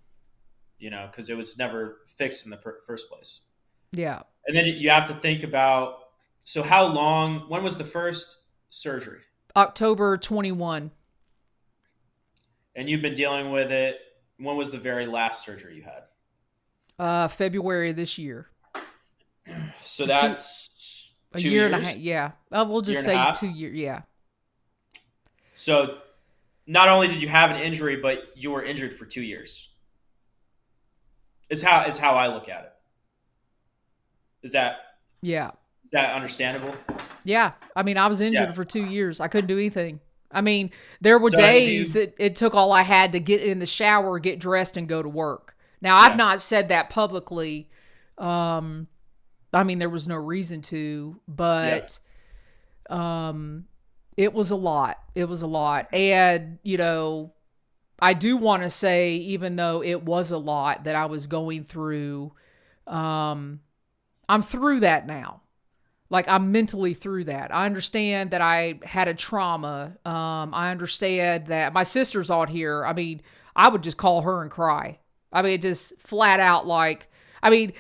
You know, because it was never fixed in the first place. Yeah. And then you have to think about, so how long, when was the first surgery? October 21. And you've been dealing with it, when was the very last surgery you had? February of this year. So that's a year and a half. Yeah. We'll just say 2 years. Yeah. So not only did you have an injury, but you were injured for 2 years. Is how I look at it. Is that understandable? Yeah. I mean, I was injured for 2 years. I couldn't do anything. I mean, there were days that it took all I had to get in the shower, get dressed, and go to work. Now, I've not said that publicly. I mean, there was no reason to, but it was a lot. It was a lot. And, you know, I do want to say, even though it was a lot that I was going through, I I'm through that now. Like, I'm mentally through that. I understand that I had a trauma. I understand that my sister's out here. I mean, I would just call her and cry. I mean, just flat out, like, I mean,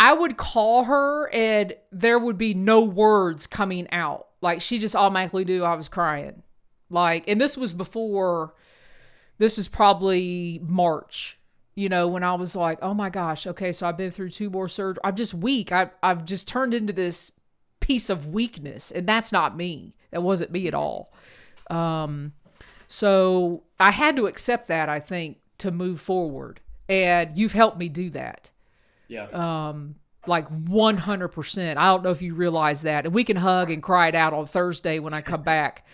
I would call her and there would be no words coming out. Like, she just automatically knew I was crying. Like, and this was before, this is probably March, when I was like, oh my gosh, okay, so I've been through 2 more surgeries. I'm just weak. I've just turned into this piece of weakness, and that's not me. That wasn't me at all. So I had to accept that, I think, to move forward. And you've helped me do that. Yeah. Like 100%. I don't know if you realize that. And we can hug and cry it out on Thursday when I come back.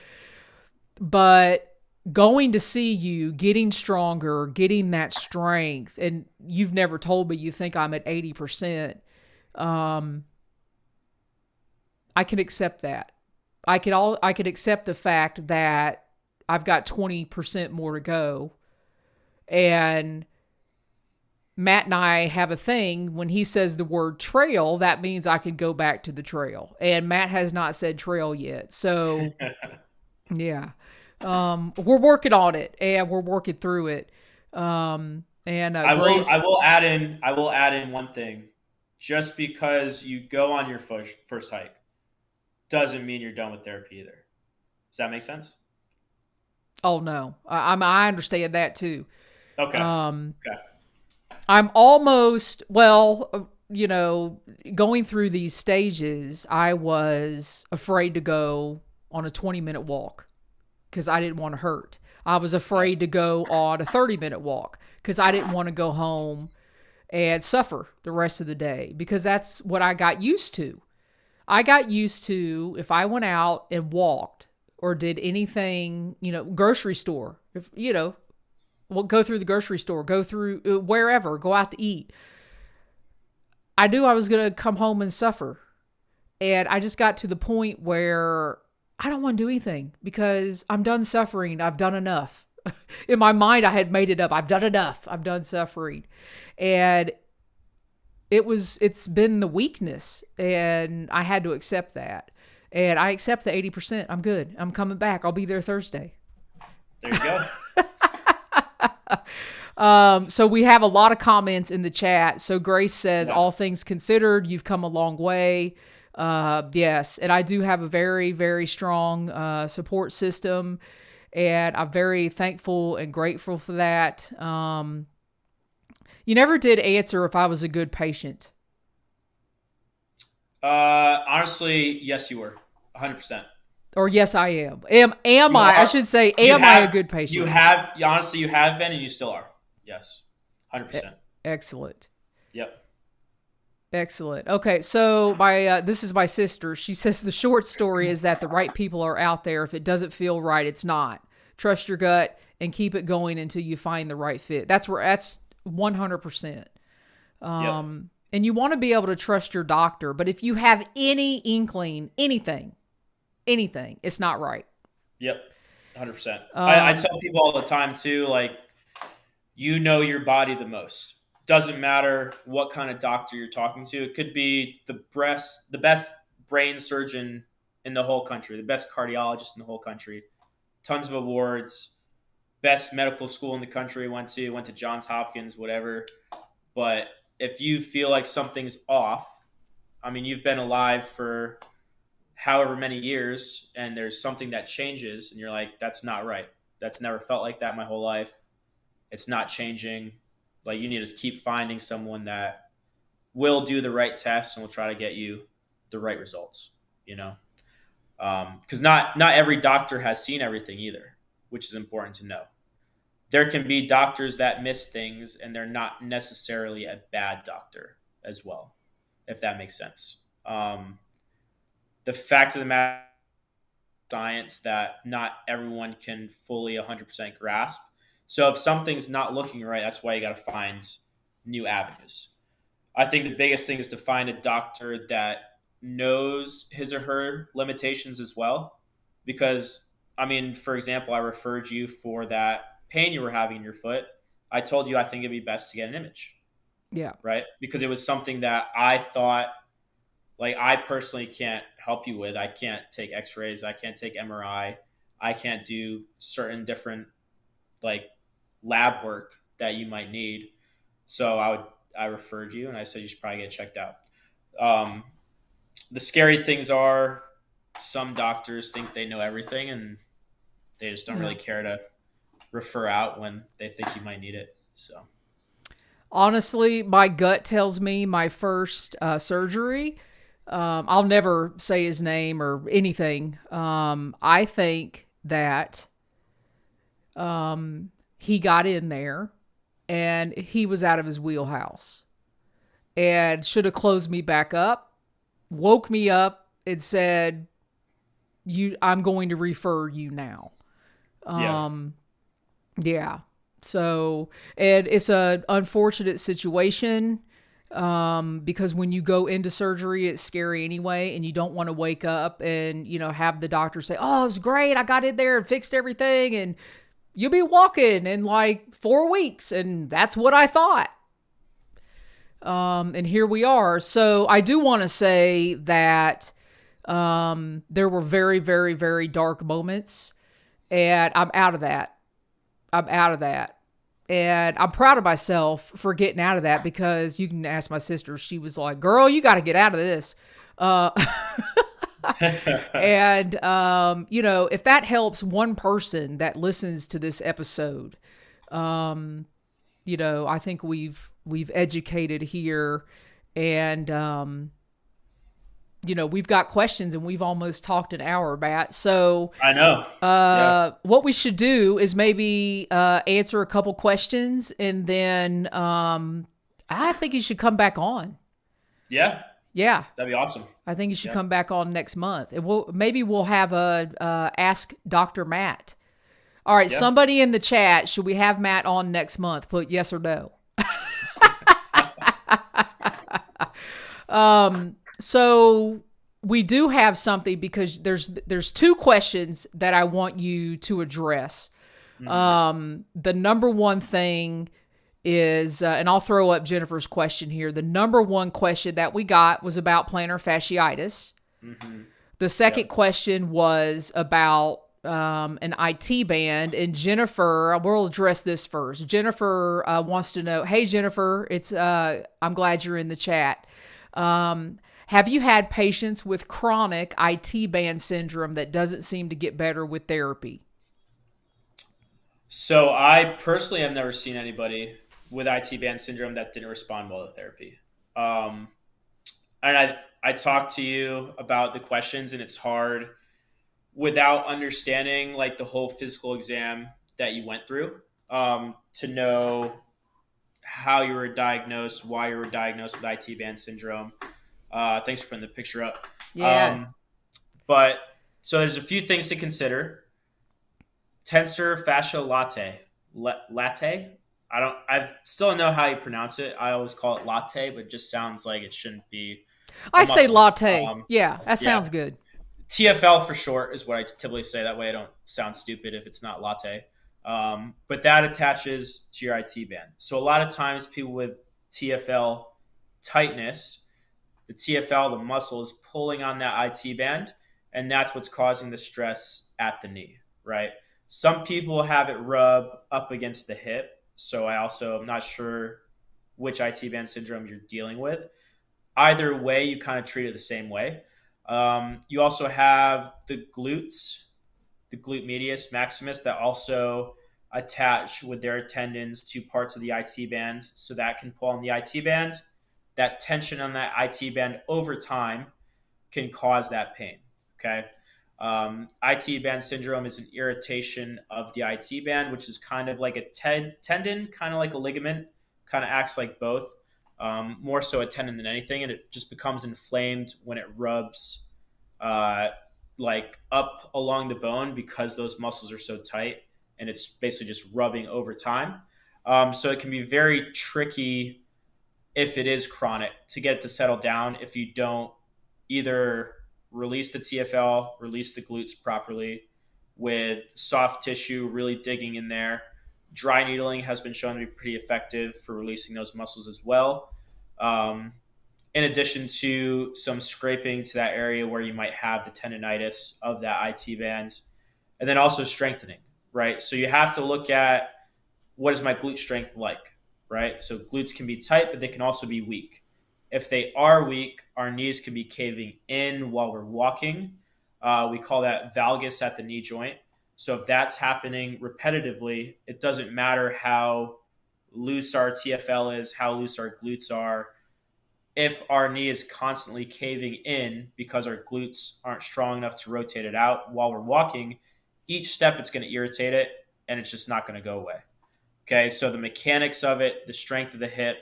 But going to see you, getting stronger, getting that strength, and you've never told me you think I'm at 80%. I can accept that. I could accept the fact that I've got 20% more to go. And Matt and I have a thing. When he says the word trail, that means I could go back to the trail. And Matt has not said trail yet. So yeah. We're working on it, and we're working through it. And Grace, I will add in one thing. Just because you go on your first hike doesn't mean you're done with therapy either. Does that make sense? oh no, I understand that too. Okay. Um, Okay. I'm almost, going through these stages, I was afraid to go on a 20-minute walk because I didn't want to hurt. I was afraid to go on a 30-minute walk because I didn't want to go home and suffer the rest of the day, because that's what I got used to. I got used to, if I went out and walked or did anything, grocery store, if, well, go through the grocery store, go through wherever, go out to eat. I knew I was going to come home and suffer. And I just got to the point where I don't want to do anything because I'm done suffering. I've done enough. In my mind, I had made it up. I've done enough. I'm done suffering. And it's been the weakness, and I had to accept that. And I accept the 80%. I'm good. I'm coming back. I'll be there Thursday. There you go. So we have a lot of comments in the chat. So Grace says, Yeah. all things considered, you've come a long way. Yes. And I do have a very, very strong support system, and I'm very thankful and grateful for that. You never did answer if I was a good patient. Honestly, yes, you were 100%. Or yes, I am. Am You I? I are. should say, You am I a have. good patient? You have. Honestly, you have been, and you still are. Yes, 100%. Excellent. Yep. Excellent. Okay, so this is my sister. She says the short story is that the right people are out there. If it doesn't feel right, it's not. Trust your gut and keep it going until you find the right fit. That's 100%. Yep. And you want to be able to trust your doctor, but if you have any inkling, anything, it's not right. Yep. 100%. I tell people all the time too, like, you know your body the most. Doesn't matter what kind of doctor you're talking to. It could be the best brain surgeon in the whole country, the best cardiologist in the whole country, tons of awards, best medical school in the country. Went to Johns Hopkins, whatever. But if you feel like something's off, I mean, you've been alive for however many years, and there's something that changes, and you're like, that's not right. That's never felt like that my whole life. It's not changing. Like, you need to keep finding someone that will do the right tests and will try to get you the right results, because not every doctor has seen everything either, which is important to know. There can be doctors that miss things, and they're not necessarily a bad doctor as well, if that makes sense. The fact of the matter, science that not everyone can fully 100% grasp. So if something's not looking right, that's why you got to find new avenues. I think the biggest thing is to find a doctor that knows his or her limitations as well. Because, I mean, for example, I referred you for that pain you were having in your foot. I told you I think it'd be best to get an image, Yeah. right? Because it was something that I thought like I personally can't help you with. I can't take X-rays. I can't take MRI. I can't do certain different like lab work that you might need. So I referred you and I said you should probably get checked out. Um, the scary things are some doctors think they know everything and they just don't Yeah. really care to refer out when they think you might need it. So Honestly, my gut tells me my first surgery. I'll never say his name or anything. I think that he got in there and he was out of his wheelhouse and should have closed me back up, woke me up, and said, I'm going to refer you now." yeah, Yeah. So, and it's a unfortunate situation, because when you go into surgery, it's scary anyway, and you don't want to wake up and, have the doctor say, "Oh, it was great. I got in there and fixed everything." And you'll be walking in like 4 weeks. And that's what I thought. And here we are. So I do want to say that there were very, very, very dark moments, and I'm out of that. I'm out of that. And I'm proud of myself for getting out of that, because you can ask my sister. She was like, "Girl, you got to get out of this." Uh, and, if that helps one person that listens to this episode, I think we've educated here. And, we've got questions, and we've almost talked an hour, Matt. So, I know. Yeah, what we should do is maybe answer a couple questions, and then I think you should come back on. yeah, Yeah, that'd be awesome. I think you should Yeah, come back on next month, and we'll have a Ask Dr. Matt. All right, yeah. somebody in the chat, should we have Matt on next month? Put yes or no. So we do have something, because there's two questions that I want you to address. The number one thing is, and I'll throw up Jennifer's question here. The number one question that we got was about plantar fasciitis. Mm-hmm. The second question was about an IT band. And Jennifer, we'll address this first. Jennifer wants to know, hey, Jennifer, I'm glad you're in the chat. Have you had patients with chronic IT band syndrome that doesn't seem to get better with therapy? So I personally have never seen anybody with IT band syndrome that didn't respond well to therapy. Um, and I talked to you about the questions, and it's hard without understanding like the whole physical exam that you went through, to know how you were diagnosed, why you were diagnosed with IT band syndrome. Thanks for putting the picture up. Yeah. But so there's a few things to consider. Tensor fascia latte. Latte? I still don't know how you pronounce it. I always call it latte, but it just sounds like it shouldn't be a I say muscle. latte. Yeah, that Yeah. sounds good. TFL for short is what I typically say. That way I don't sound stupid if it's not latte. But that attaches to your IT band. So a lot of times people with TFL tightness, the TFL, the muscle is pulling on that IT band, and that's what's causing the stress at the knee, right? Some people have it rub up against the hip. So I also am not sure which IT band syndrome you're dealing with. Either way, you kind of treat it the same way. You also have the glutes, the glute medius maximus, that also attach with their tendons to parts of the IT band. So that can pull on the IT band. That tension on that IT band over time can cause that pain. Okay. IT band syndrome is an irritation of the IT band, which is kind of like a tendon, kind of like a ligament, kind of acts like both, more so a tendon than anything. And it just becomes inflamed when it rubs uh, like up along the bone, because those muscles are so tight, and it's basically just rubbing over time. So it can be very tricky if it is chronic to get it to settle down if you don't either release the TFL, release the glutes properly with soft tissue, really digging in there. Dry needling has been shown to be pretty effective for releasing those muscles as well. in addition to some scraping to that area where you might have the tendonitis of that IT band, and then also strengthening, right? So you have to look at what is my glute strength like, right? So glutes can be tight, but they can also be weak. If they are weak, our knees can be caving in while we're walking. We call that valgus at the knee joint. So if that's happening repetitively, it doesn't matter how loose our TFL is, how loose our glutes are. If our knee is constantly caving in because our glutes aren't strong enough to rotate it out while we're walking, each step it's going to irritate it and it's just not going to go away. Okay, so the mechanics of it, the strength of the hip,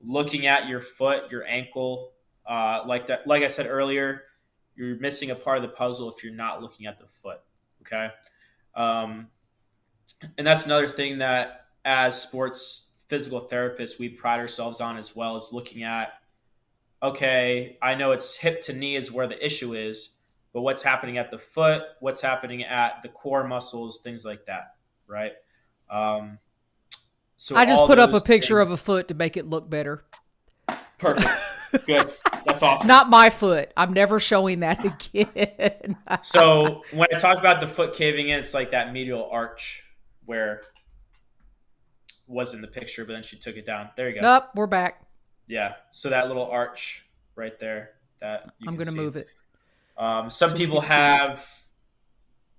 looking at your foot, your ankle, like that. Like I said earlier, you're missing a part of the puzzle if you're not looking at the foot. Okay, um, and that's another thing that as sports physical therapists we pride ourselves on as well, is looking at, okay, I know it's hip to knee is where the issue is, but what's happening at the foot, what's happening at the core muscles, things like that, right? Um, so I just all put up a those picture of things. a foot to make it look better. So, Perfect. Good. That's awesome. not my foot. I'm never showing that again. So when I talk about the foot caving in, it's like that medial arch where was in the picture, but then she took it down. There you go. Nope, we're back. Yeah. So that little arch right there that you I'm can going to see. move it Some so we people can see it. have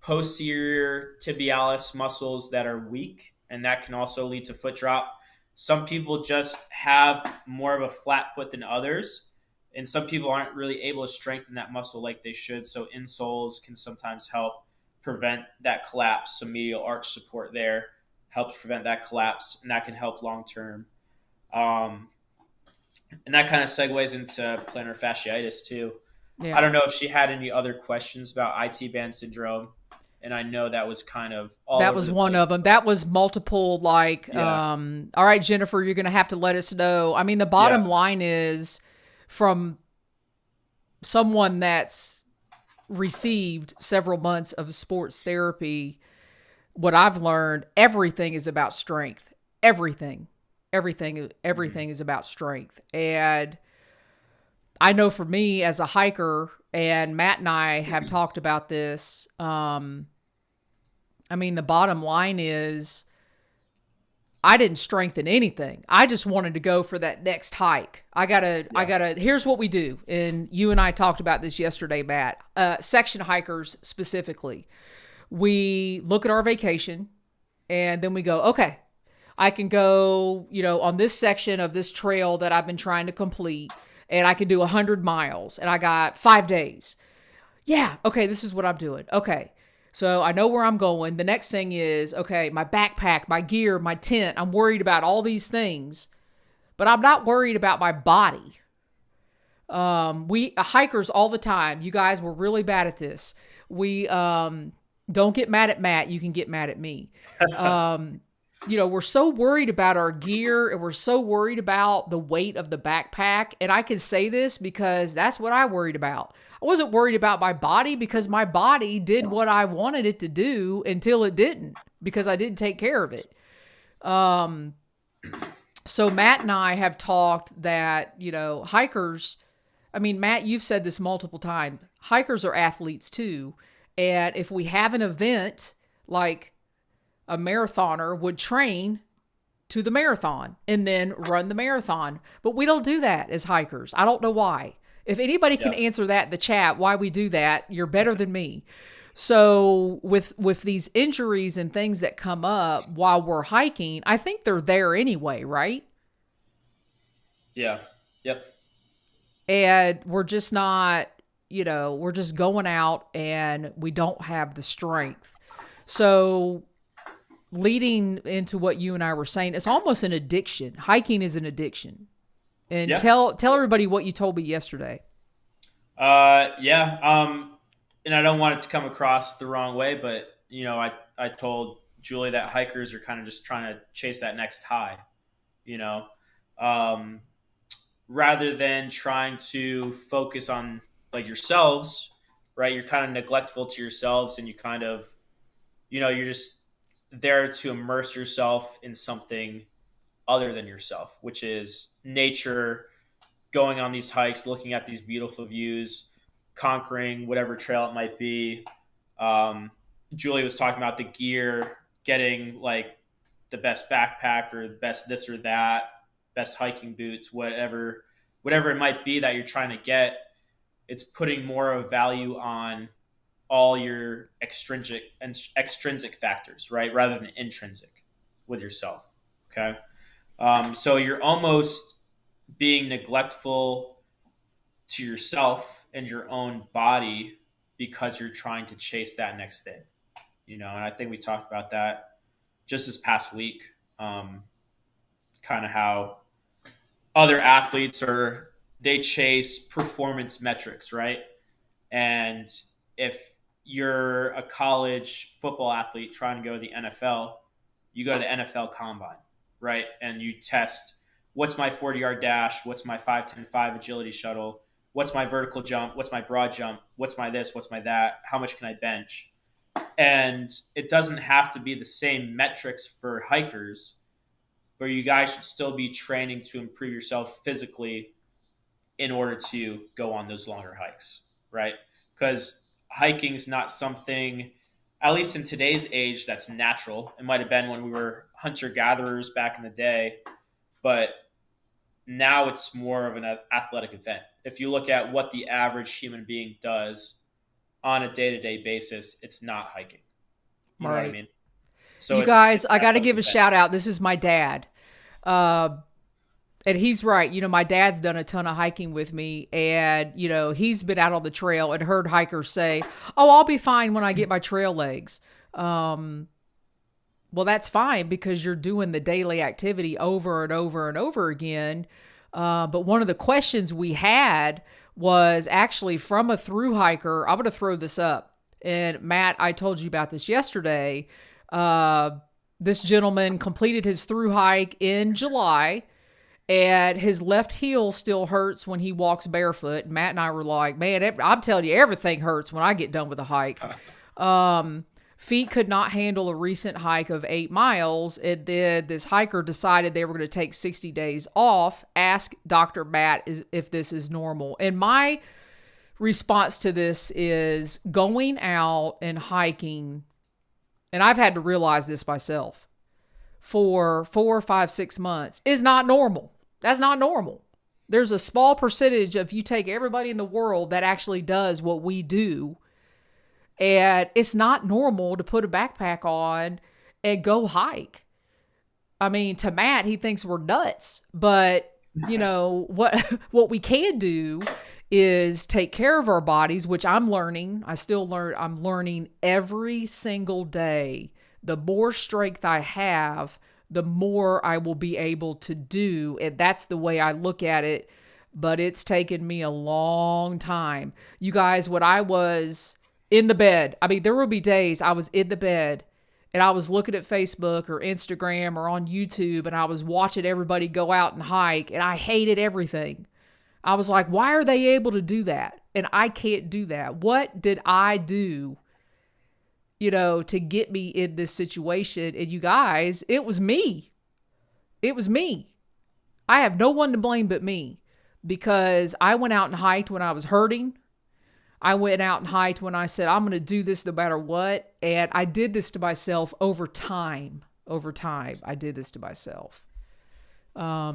posterior tibialis muscles that are weak, and that can also lead to foot drop. Some people just have more of a flat foot than others, and some people aren't really able to strengthen that muscle like they should. So insoles can sometimes help prevent that collapse. Some medial arch support there helps prevent that collapse, and that can help long term. Um, and that kind of segues into plantar fasciitis too. I Yeah. don't know if she had any other questions about IT band syndrome, and I know that was kind of all That over was the one place. of them. That was multiple, like, Yeah, all right, Jennifer, you're going to have to let us know. I mean, the yeah, bottom line is from someone that's received several months of sports therapy, what I've learned, everything is about strength. Everything. Everything is about strength. And I know for me as a hiker, and Matt and I have talked about this, I mean, the bottom line is I didn't strengthen anything. I just wanted to go for that next hike. yeah, Here's what we do. And you and I talked about this yesterday, Matt. Section hikers specifically. We look at our vacation and then we go, okay, I can go, on this section of this trail that I've been trying to complete, and I can do 100 miles, and I got 5 days. Yeah, okay, this is what I'm doing. Okay. So I know where I'm going. The next thing is, okay, my backpack, my gear, my tent. I'm worried about all these things, but I'm not worried about my body. We hikers all the time. You guys were really bad at this. We don't get mad at Matt. You can get mad at me. We're so worried about our gear and we're so worried about the weight of the backpack. And I can say this because that's what I worried about. I wasn't worried about my body because my body did what I wanted it to do until it didn't, because I didn't take care of it. So Matt and I have talked that, hikers, I mean, Matt, you've said this multiple times. Hikers are athletes too. And if we have an event like a marathoner would train to the marathon and then run the marathon. But we don't do that as hikers. I don't know why. If anybody can yeah, answer that in the chat, why we do that, you're better than me. So with these injuries and things that come up while we're hiking, I think they're there anyway, right? yeah, yep, And we're just not, we're just going out and we don't have the strength. So leading into what you and I were saying, it's almost an addiction. Hiking is an addiction. And yeah, tell everybody what you told me yesterday. yeah. And I don't want it to come across the wrong way, but I told Julie that hikers are kind of just trying to chase that next high, you know, um, rather than trying to focus on like yourselves, right? You're kind of neglectful to yourselves, and you kind of, you're just there to immerse yourself in something other than yourself, which is nature, going on these hikes, looking at these beautiful views, conquering whatever trail it might be. Um, Julie was talking about the gear, getting like the best backpack or the best this or that, best hiking boots, whatever it might be that you're trying to get. It's putting more of value on all your extrinsic factors, right, rather than intrinsic with yourself. Okay, so you're almost being neglectful to yourself and your own body because you're trying to chase that next thing. And I think we talked about that just this past week. Kind of how other athletes they chase performance metrics, right? And if you're a college football athlete trying to go to the NFL, you go to the NFL combine, right? And you test what's my 40-yard dash, what's my 5-10-5 agility shuttle, what's my vertical jump, what's my broad jump, what's my this, what's my that, how much can I bench? And it doesn't have to be the same metrics for hikers, but you guys should still be training to improve yourself physically in order to go on those longer hikes, right? Because hiking is not something, at least in today's age, that's natural. It might have been when we were hunter gatherers back in the day, but now it's more of an athletic event. If you look at what the average human being does on a day-to-day basis, it's not hiking. You know what I Right. mean? So You it's guys, an I got to athletic give a event. shout out. This is my dad. Uh, and he's right. My dad's done a ton of hiking with me, and he's been out on the trail and heard hikers say, "Oh, I'll be fine when I get my trail legs." Well, that's fine because you're doing the daily activity over and over and over again. But one of the questions we had was actually from a thru hiker. I'm going to throw this up. And Matt, I told you about this yesterday. This gentleman completed his thru hike in July, and his left heel still hurts when he walks barefoot. Matt and I were like, man, I'm telling you, everything hurts when I get done with a hike. Feet could not handle a recent hike of 8 miles. And then this hiker decided they were going to take 60 days off. Ask Dr. Matt if this is normal. And my response to this is going out and hiking, and I've had to realize this myself, for 4, 5, 6 months is not normal. That's not normal. There's a small percentage of, you take everybody in the world that actually does what we do, and it's not normal to put a backpack on and go hike. I mean, to Matt, he thinks we're nuts. But, what we can do is take care of our bodies, which I'm learning. I'm learning every single day. The more strength I have, the more I will be able to do. And that's the way I look at it. But it's taken me a long time. You guys, when I was in the bed, I mean, there will be days I was in the bed and I was looking at Facebook or Instagram or on YouTube, and I was watching everybody go out and hike, and I hated everything. I was like, why are they able to do that? And I can't do that. What did I do, to get me in this situation? And you guys, it was me. It was me. I have no one to blame but me, because I went out and hiked when I was hurting. I went out and hiked when I said, I'm going to do this no matter what. And I did this to myself over time. Over time, I did this to myself. I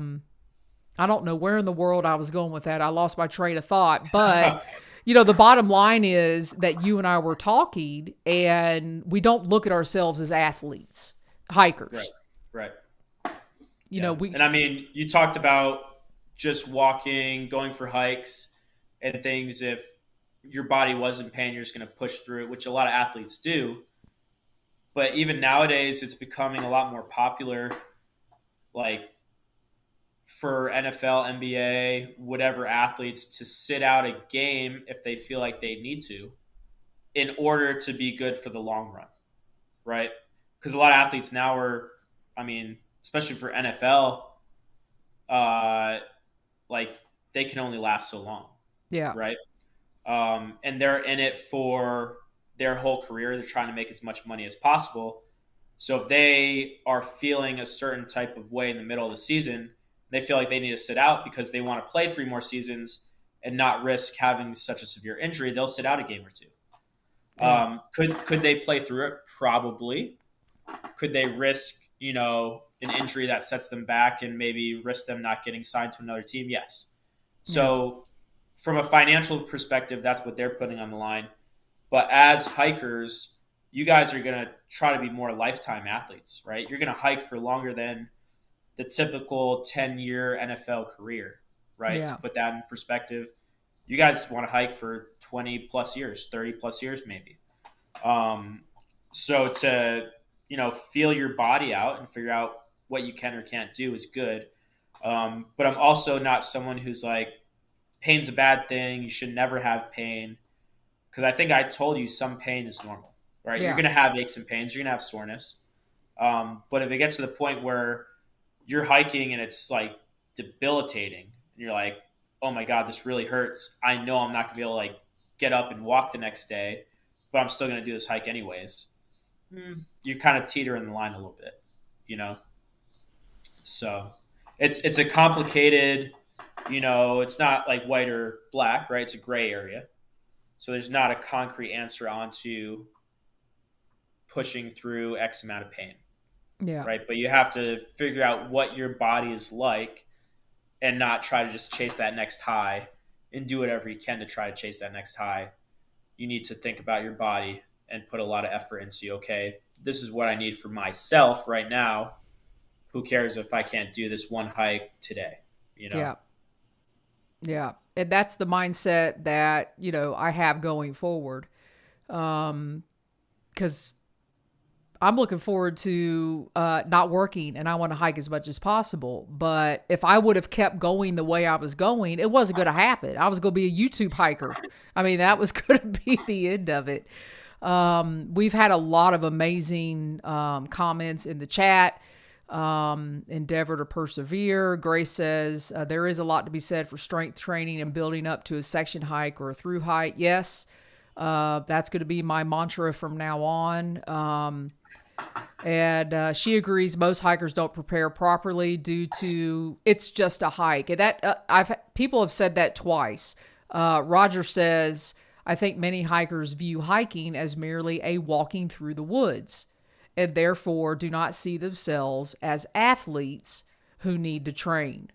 don't know where in the world I was going with that. I lost my train of thought. But, the bottom line is that you and I were talking, and we don't look at ourselves as athletes, hikers. Right. And I mean, you talked about just walking, going for hikes and things. If your body was in pain, you're just going to push through it, which a lot of athletes do. But even nowadays, it's becoming a lot more popular, like for NFL, NBA, whatever athletes, to sit out a game if they feel like they need to, in order to be good for the long run, right? Because a lot of athletes now especially for NFL, like they can only last so long. Yeah. Right. And they're in it for their whole career. They're trying to make as much money as possible. So if they are feeling a certain type of way in the middle of the season, They feel like they need to sit out because they want to play 3 more seasons and not risk having such a severe injury. They'll sit out a game or two. Yeah. Could they play through it? Probably. Could they risk, an injury that sets them back and maybe risk them not getting signed to another team? Yes. So from a financial perspective, that's what they're putting on the line. But as hikers, you guys are going to try to be more lifetime athletes, right? You're going to hike for longer than the typical 10-year NFL career, right? Yeah. To put that in perspective, you guys want to hike for 20 plus years, 30 plus years, maybe. So to, feel your body out and figure out what you can or can't do is good. But I'm also not someone who's like, pain's a bad thing. You should never have pain. Because I think I told you some pain is normal, right? Yeah. You're going to have aches and pains. You're going to have soreness. But if it gets to the point where you're hiking and it's like debilitating, and you're like, oh my God, this really hurts. I know I'm not going to be able to like get up and walk the next day, but I'm still going to do this hike anyways. You kind of teeter in the line a little bit, So it's a complicated, it's not like white or black, right? It's a gray area. So there's not a concrete answer onto pushing through X amount of pain. Yeah. Right. But you have to figure out what your body is like and not try to just chase that next high and do whatever you can to try to chase that next high. You need to think about your body and put a lot of effort into, okay, this is what I need for myself right now. Who cares if I can't do this one hike today? Yeah. Yeah. And that's the mindset that, I have going forward. Because I'm looking forward to not working, and I want to hike as much as possible. But if I would have kept going the way I was going, it wasn't going to happen. I was going to be a YouTube hiker. I mean, that was going to be the end of it. We've had a lot of amazing comments in the chat. Endeavor to persevere. Grace says there is a lot to be said for strength training and building up to a section hike or a through hike. Yes, that's going to be my mantra from now on. And she agrees most hikers don't prepare properly due to it's just a hike. And that people have said that twice. Roger says, I think many hikers view hiking as merely a walking through the woods and therefore do not see themselves as athletes who need to train.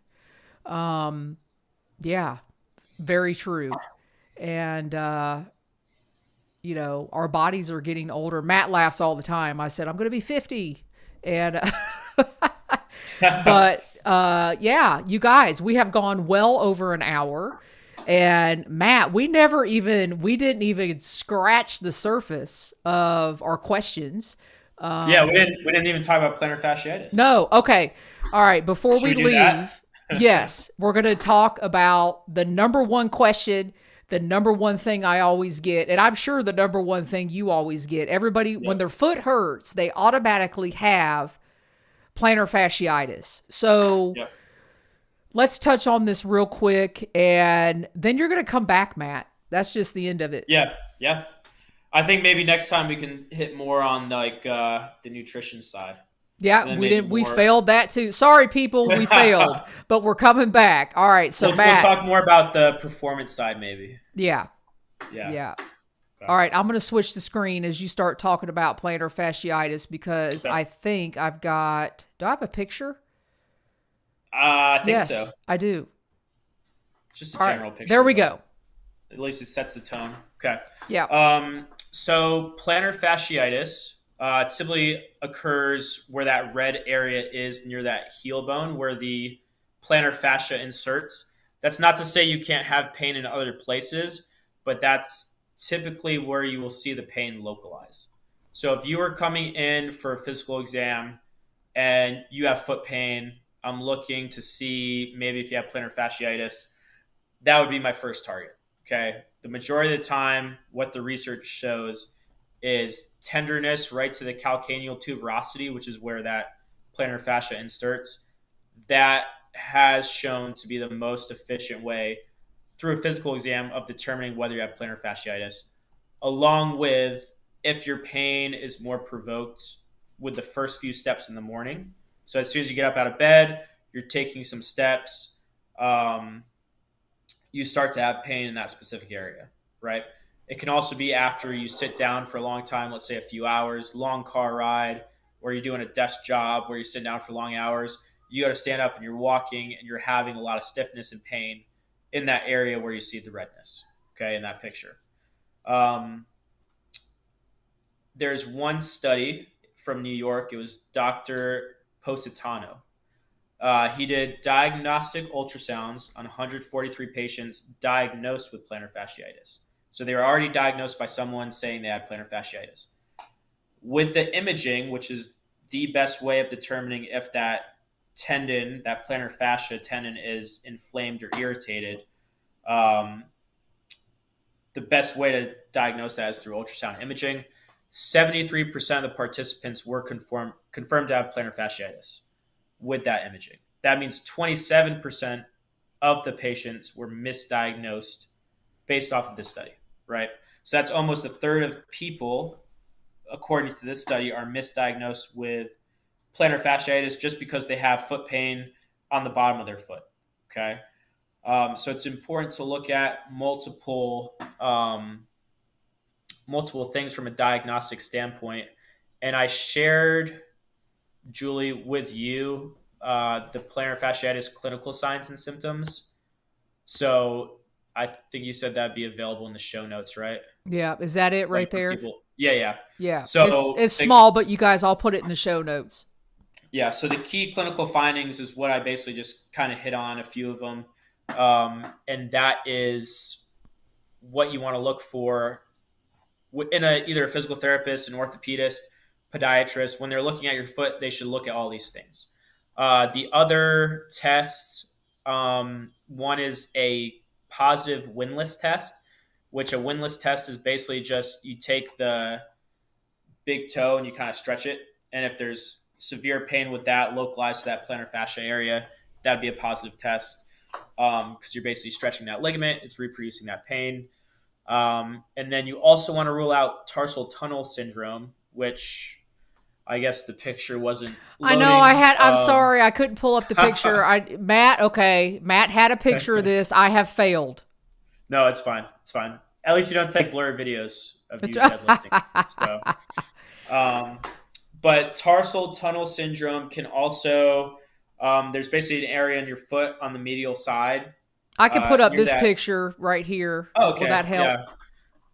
Yeah, very true. And, our bodies are getting older. Matt laughs all the time. I said, I'm going to be 50. And, but, yeah, you guys, we have gone well over an hour. And Matt, we didn't even scratch the surface of our questions. Yeah, we didn't even talk about plantar fasciitis. No. Okay. All right. Before we leave, yes, we're going to talk about the number one question, the number one thing I always get. And I'm sure the number one thing you always get. Everybody, when their foot hurts, they automatically have plantar fasciitis. So let's touch on this real quick. And then you're going to come back, Matt. That's just the end of it. Yeah. Yeah. I think maybe next time we can hit more on like the nutrition side. Yeah, we failed that too. Sorry, people, we failed, but we're coming back. All right, so Matt, we'll talk more about the performance side, maybe. Yeah. Okay. All right, I'm going to switch the screen as you start talking about plantar fasciitis because I think I've got. Do I have a picture? I think so. Yes, I do. Just a general picture. There we go. At least it sets the tone. Okay. Yeah. So plantar fasciitis typically occurs where that red area is near that heel bone where the plantar fascia inserts. That's not to say you can't have pain in other places, but that's typically where you will see the pain localize. So if you are coming in for a physical exam and you have foot pain, I'm looking to see maybe if you have plantar fasciitis, that would be my first target. Okay. The majority of the time, what the research shows is tenderness right to the calcaneal tuberosity, which is where that plantar fascia inserts. That has shown to be the most efficient way through a physical exam of determining whether you have plantar fasciitis, along with if your pain is more provoked with the first few steps in the morning. So as soon as you get up out of bed, you're taking some steps, you start to have pain in that specific area, right? It can also be after you sit down for a long time, let's say a few hours, long car ride, or you're doing a desk job where you're sitting down for long hours. You got to stand up and you're walking and you're having a lot of stiffness and pain in that area where you see the redness, okay, in that picture. There's one study from New York. It was Dr. Positano. He did diagnostic ultrasounds on 143 patients diagnosed with plantar fasciitis. So they were already diagnosed by someone saying they had plantar fasciitis. With the imaging, which is the best way of determining if that tendon, that plantar fascia tendon, is inflamed or irritated, the best way to diagnose that is through ultrasound imaging. 73% of the participants were confirmed to have plantar fasciitis with that imaging. That means 27% of the patients were misdiagnosed based off of this study, right? So that's almost a third of people, according to this study, are misdiagnosed with plantar fasciitis just because they have foot pain on the bottom of their foot, okay? So it's important to look at multiple things from a diagnostic standpoint. And I shared, Julie, with you the plantar fasciitis clinical signs and symptoms. So I think you said that'd be available in the show notes, right? Yeah. Is that it right there? People. Yeah. Yeah. So it's small, but you guys all put it in the show notes. Yeah. So the key clinical findings is what I basically just kind of hit on, a few of them. And that is what you want to look for in either a physical therapist, an orthopedist, podiatrist. When they're looking at your foot, they should look at all these things. The other tests, one is a positive windlass test, which a windlass test is basically just you take the big toe and you kind of stretch it. And if there's severe pain with that, localized to that plantar fascia area, that'd be a positive test because you're basically stretching that ligament. It's reproducing that pain. And then you also want to rule out tarsal tunnel syndrome, which I guess the picture wasn't loading. I know I'm sorry. I couldn't pull up the picture. Matt had a picture of this. I have failed. No, it's fine. It's fine. At least you don't take blurry videos of you deadlifting. But tarsal tunnel syndrome can also, there's basically an area in your foot on the medial side. I can put up this picture right here. Oh, okay. Will that help?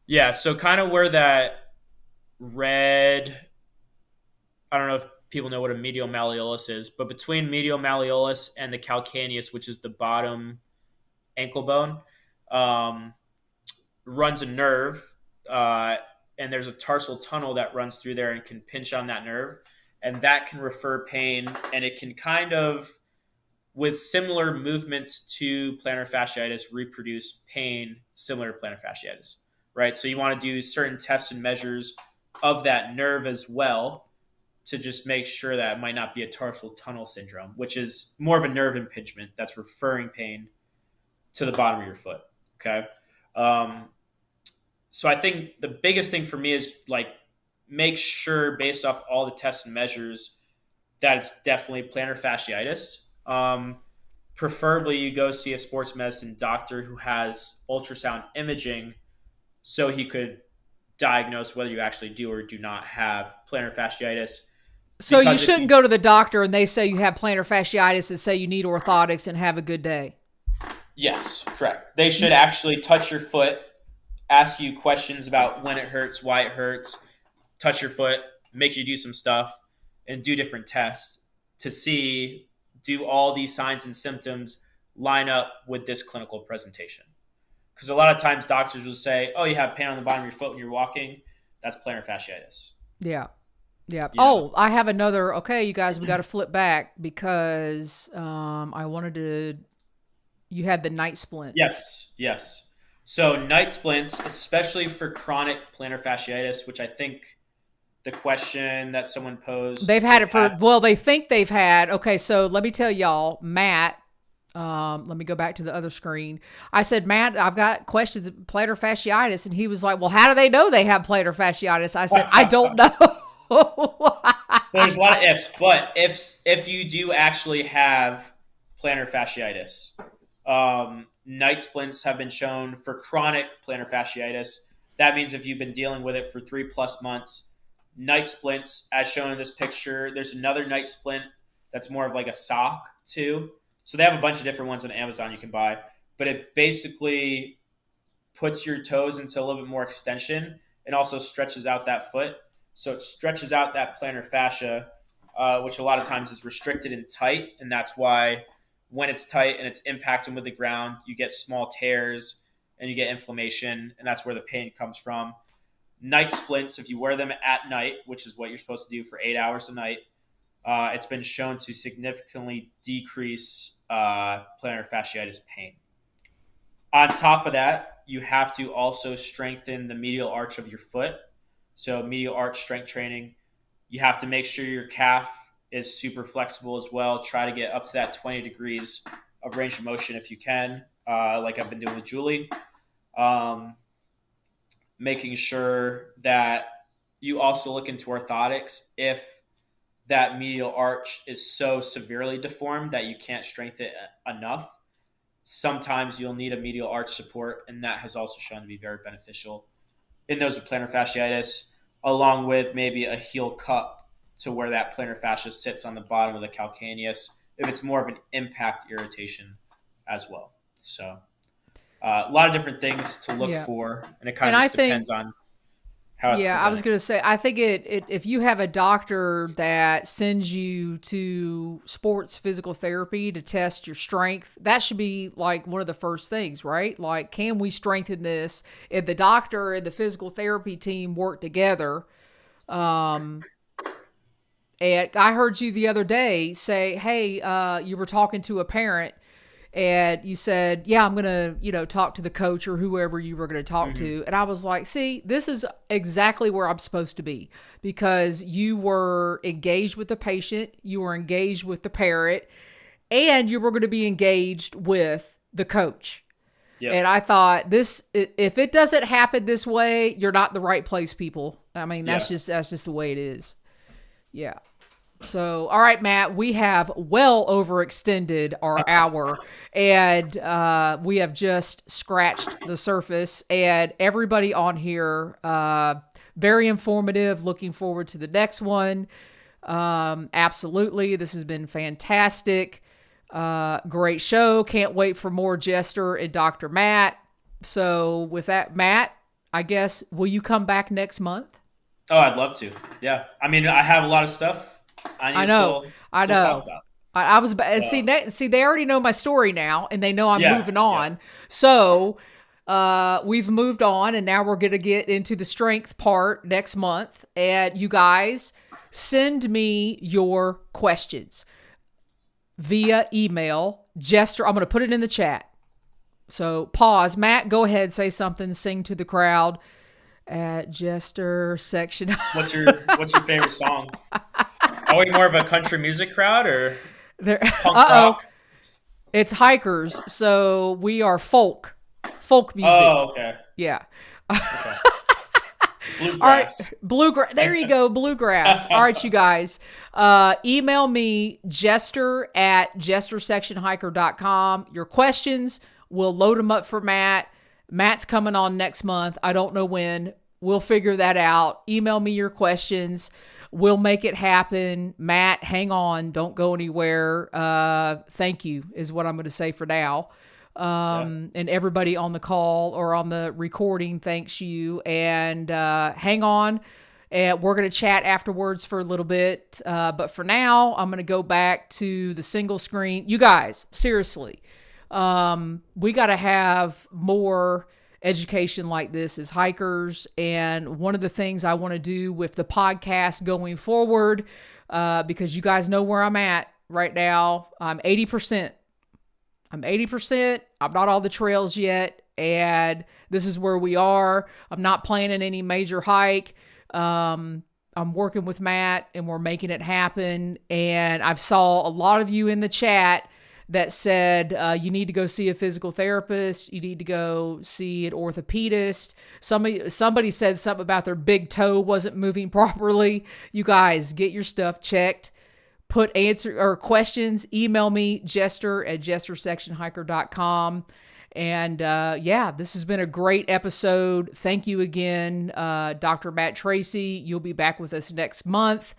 Yeah. So kind of where that red, I don't know if people know what a medial malleolus is, but between medial malleolus and the calcaneus, which is the bottom ankle bone, runs a nerve, and there's a tarsal tunnel that runs through there and can pinch on that nerve, and that can refer pain, and it can kind of, with similar movements to plantar fasciitis, reproduce pain similar to plantar fasciitis, right? So you want to do certain tests and measures of that nerve as well to just make sure that it might not be a tarsal tunnel syndrome, which is more of a nerve impingement that's referring pain to the bottom of your foot, okay? So I think the biggest thing for me is make sure based off all the tests and measures that it's definitely plantar fasciitis. Preferably you go see a sports medicine doctor who has ultrasound imaging so he could diagnose whether you actually do or do not have plantar fasciitis. So you shouldn't go to the doctor and they say you have plantar fasciitis and say you need orthotics and have a good day. Yes, correct. They should actually touch your foot, ask you questions about when it hurts, why it hurts, touch your foot, make you do some stuff, and do different tests to see, do all these signs and symptoms line up with this clinical presentation? Because a lot of times doctors will say, oh, you have pain on the bottom of your foot when you're walking. That's plantar fasciitis. Yeah. Oh, I have another. Okay, you guys, we got to flip back because I wanted to, you had the night splint. Yes. So night splints, especially for chronic plantar fasciitis, which I think the question that someone posed. They think they've had. Okay, so let me tell y'all, Matt, let me go back to the other screen. I said, Matt, I've got questions of plantar fasciitis. And he was like, well, how do they know they have plantar fasciitis? I said, I don't know. So there's a lot of ifs, but if you do actually have plantar fasciitis. Night splints have been shown for chronic plantar fasciitis. That means if you've been dealing with it for 3+ months. Night splints, as shown in this picture, there's another night splint that's more of like a sock too. So they have a bunch of different ones on Amazon you can buy, but it basically puts your toes into a little bit more extension and also stretches out that foot. So it stretches out that plantar fascia, which a lot of times is restricted and tight. And that's why when it's tight and it's impacting with the ground, you get small tears and you get inflammation. And that's where the pain comes from. Night splints, if you wear them at night, which is what you're supposed to do for 8 hours a night, it's been shown to significantly decrease plantar fasciitis pain. On top of that, you have to also strengthen the medial arch of your foot. So medial arch strength training. You have to make sure your calf is super flexible as well. Try to get up to that 20 degrees of range of motion if you can, like I've been doing with Julie. Making sure that you also look into orthotics if that medial arch is so severely deformed that you can't strengthen it enough. Sometimes you'll need a medial arch support, and that has also shown to be very beneficial in those with plantar fasciitis, along with maybe a heel cup to where that plantar fascia sits on the bottom of the calcaneus if it's more of an impact irritation as well. So a lot of different things to look for, and it kind of just depends on how it's presented. I was going to say, I think if you have a doctor that sends you to sports physical therapy to test your strength, that should be like one of the first things, right? Like, can we strengthen this? If the doctor and the physical therapy team work together, and I heard you the other day say, hey, you were talking to a parent and you said, yeah, I'm going to, talk to the coach or whoever you were going to talk to. And I was like, see, this is exactly where I'm supposed to be, because you were engaged with the patient, you were engaged with the parent, and you were going to be engaged with the coach. Yep. And I thought if it doesn't happen this way, you're not in the right place, people. I mean, that's just the way it is. Yeah. So, all right, Matt, we have well overextended our hour, and we have just scratched the surface. And everybody on here, very informative. Looking forward to the next one. Absolutely. This has been fantastic. Great show. Can't wait for more Jester and Dr. Matt. So with that, Matt, I guess, will you come back next month? Oh, I'd love to. Yeah. I mean, I have a lot of stuff I know. Talk about. I was see, they already know my story now, and they know I'm moving on. Yeah. So we've moved on, and now we're going to get into the strength part next month. And you guys, send me your questions via email. Jester, I'm going to put it in the chat. So pause. Matt, go ahead, say something, sing to the crowd at Jester section. What's your favorite song? Are we more of a country music crowd or punk rock? It's hikers, so we are folk music. Oh, okay. Yeah. Okay. Bluegrass. All right, bluegrass. There you go, bluegrass. All right, you guys. Email me, jester@jestersectionhiker.com. Your questions, we'll load them up for Matt. Matt's coming on next month. I don't know when. We'll figure that out. Email me your questions. We'll make it happen. Matt, hang on. Don't go anywhere. Thank you is what I'm going to say for now. And everybody on the call or on the recording, thanks you. And hang on. And we're going to chat afterwards for a little bit. But for now, I'm going to go back to the single screen. You guys, seriously, we got to have more education like this as hikers. And one of the things I want to do with the podcast going forward, because you guys know where I'm at right now, I'm 80%. I'm not all the trails yet. And this is where we are. I'm not planning any major hike. I'm working with Matt and we're making it happen. And I've saw a lot of you in the chat that said, you need to go see a physical therapist. You need to go see an orthopedist. Somebody said something about their big toe wasn't moving properly. You guys, get your stuff checked. put answer or questions, email me, jester@jestersectionhiker.com. And this has been a great episode. Thank you again, Dr. Matt Tracey. You'll be back with us next month.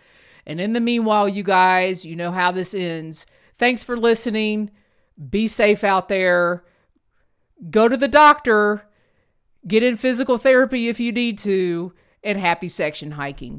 And in the meanwhile, you guys, you know how this ends. Thanks for listening. Be safe out there. Go to the doctor. Get in physical therapy if you need to. And happy section hiking.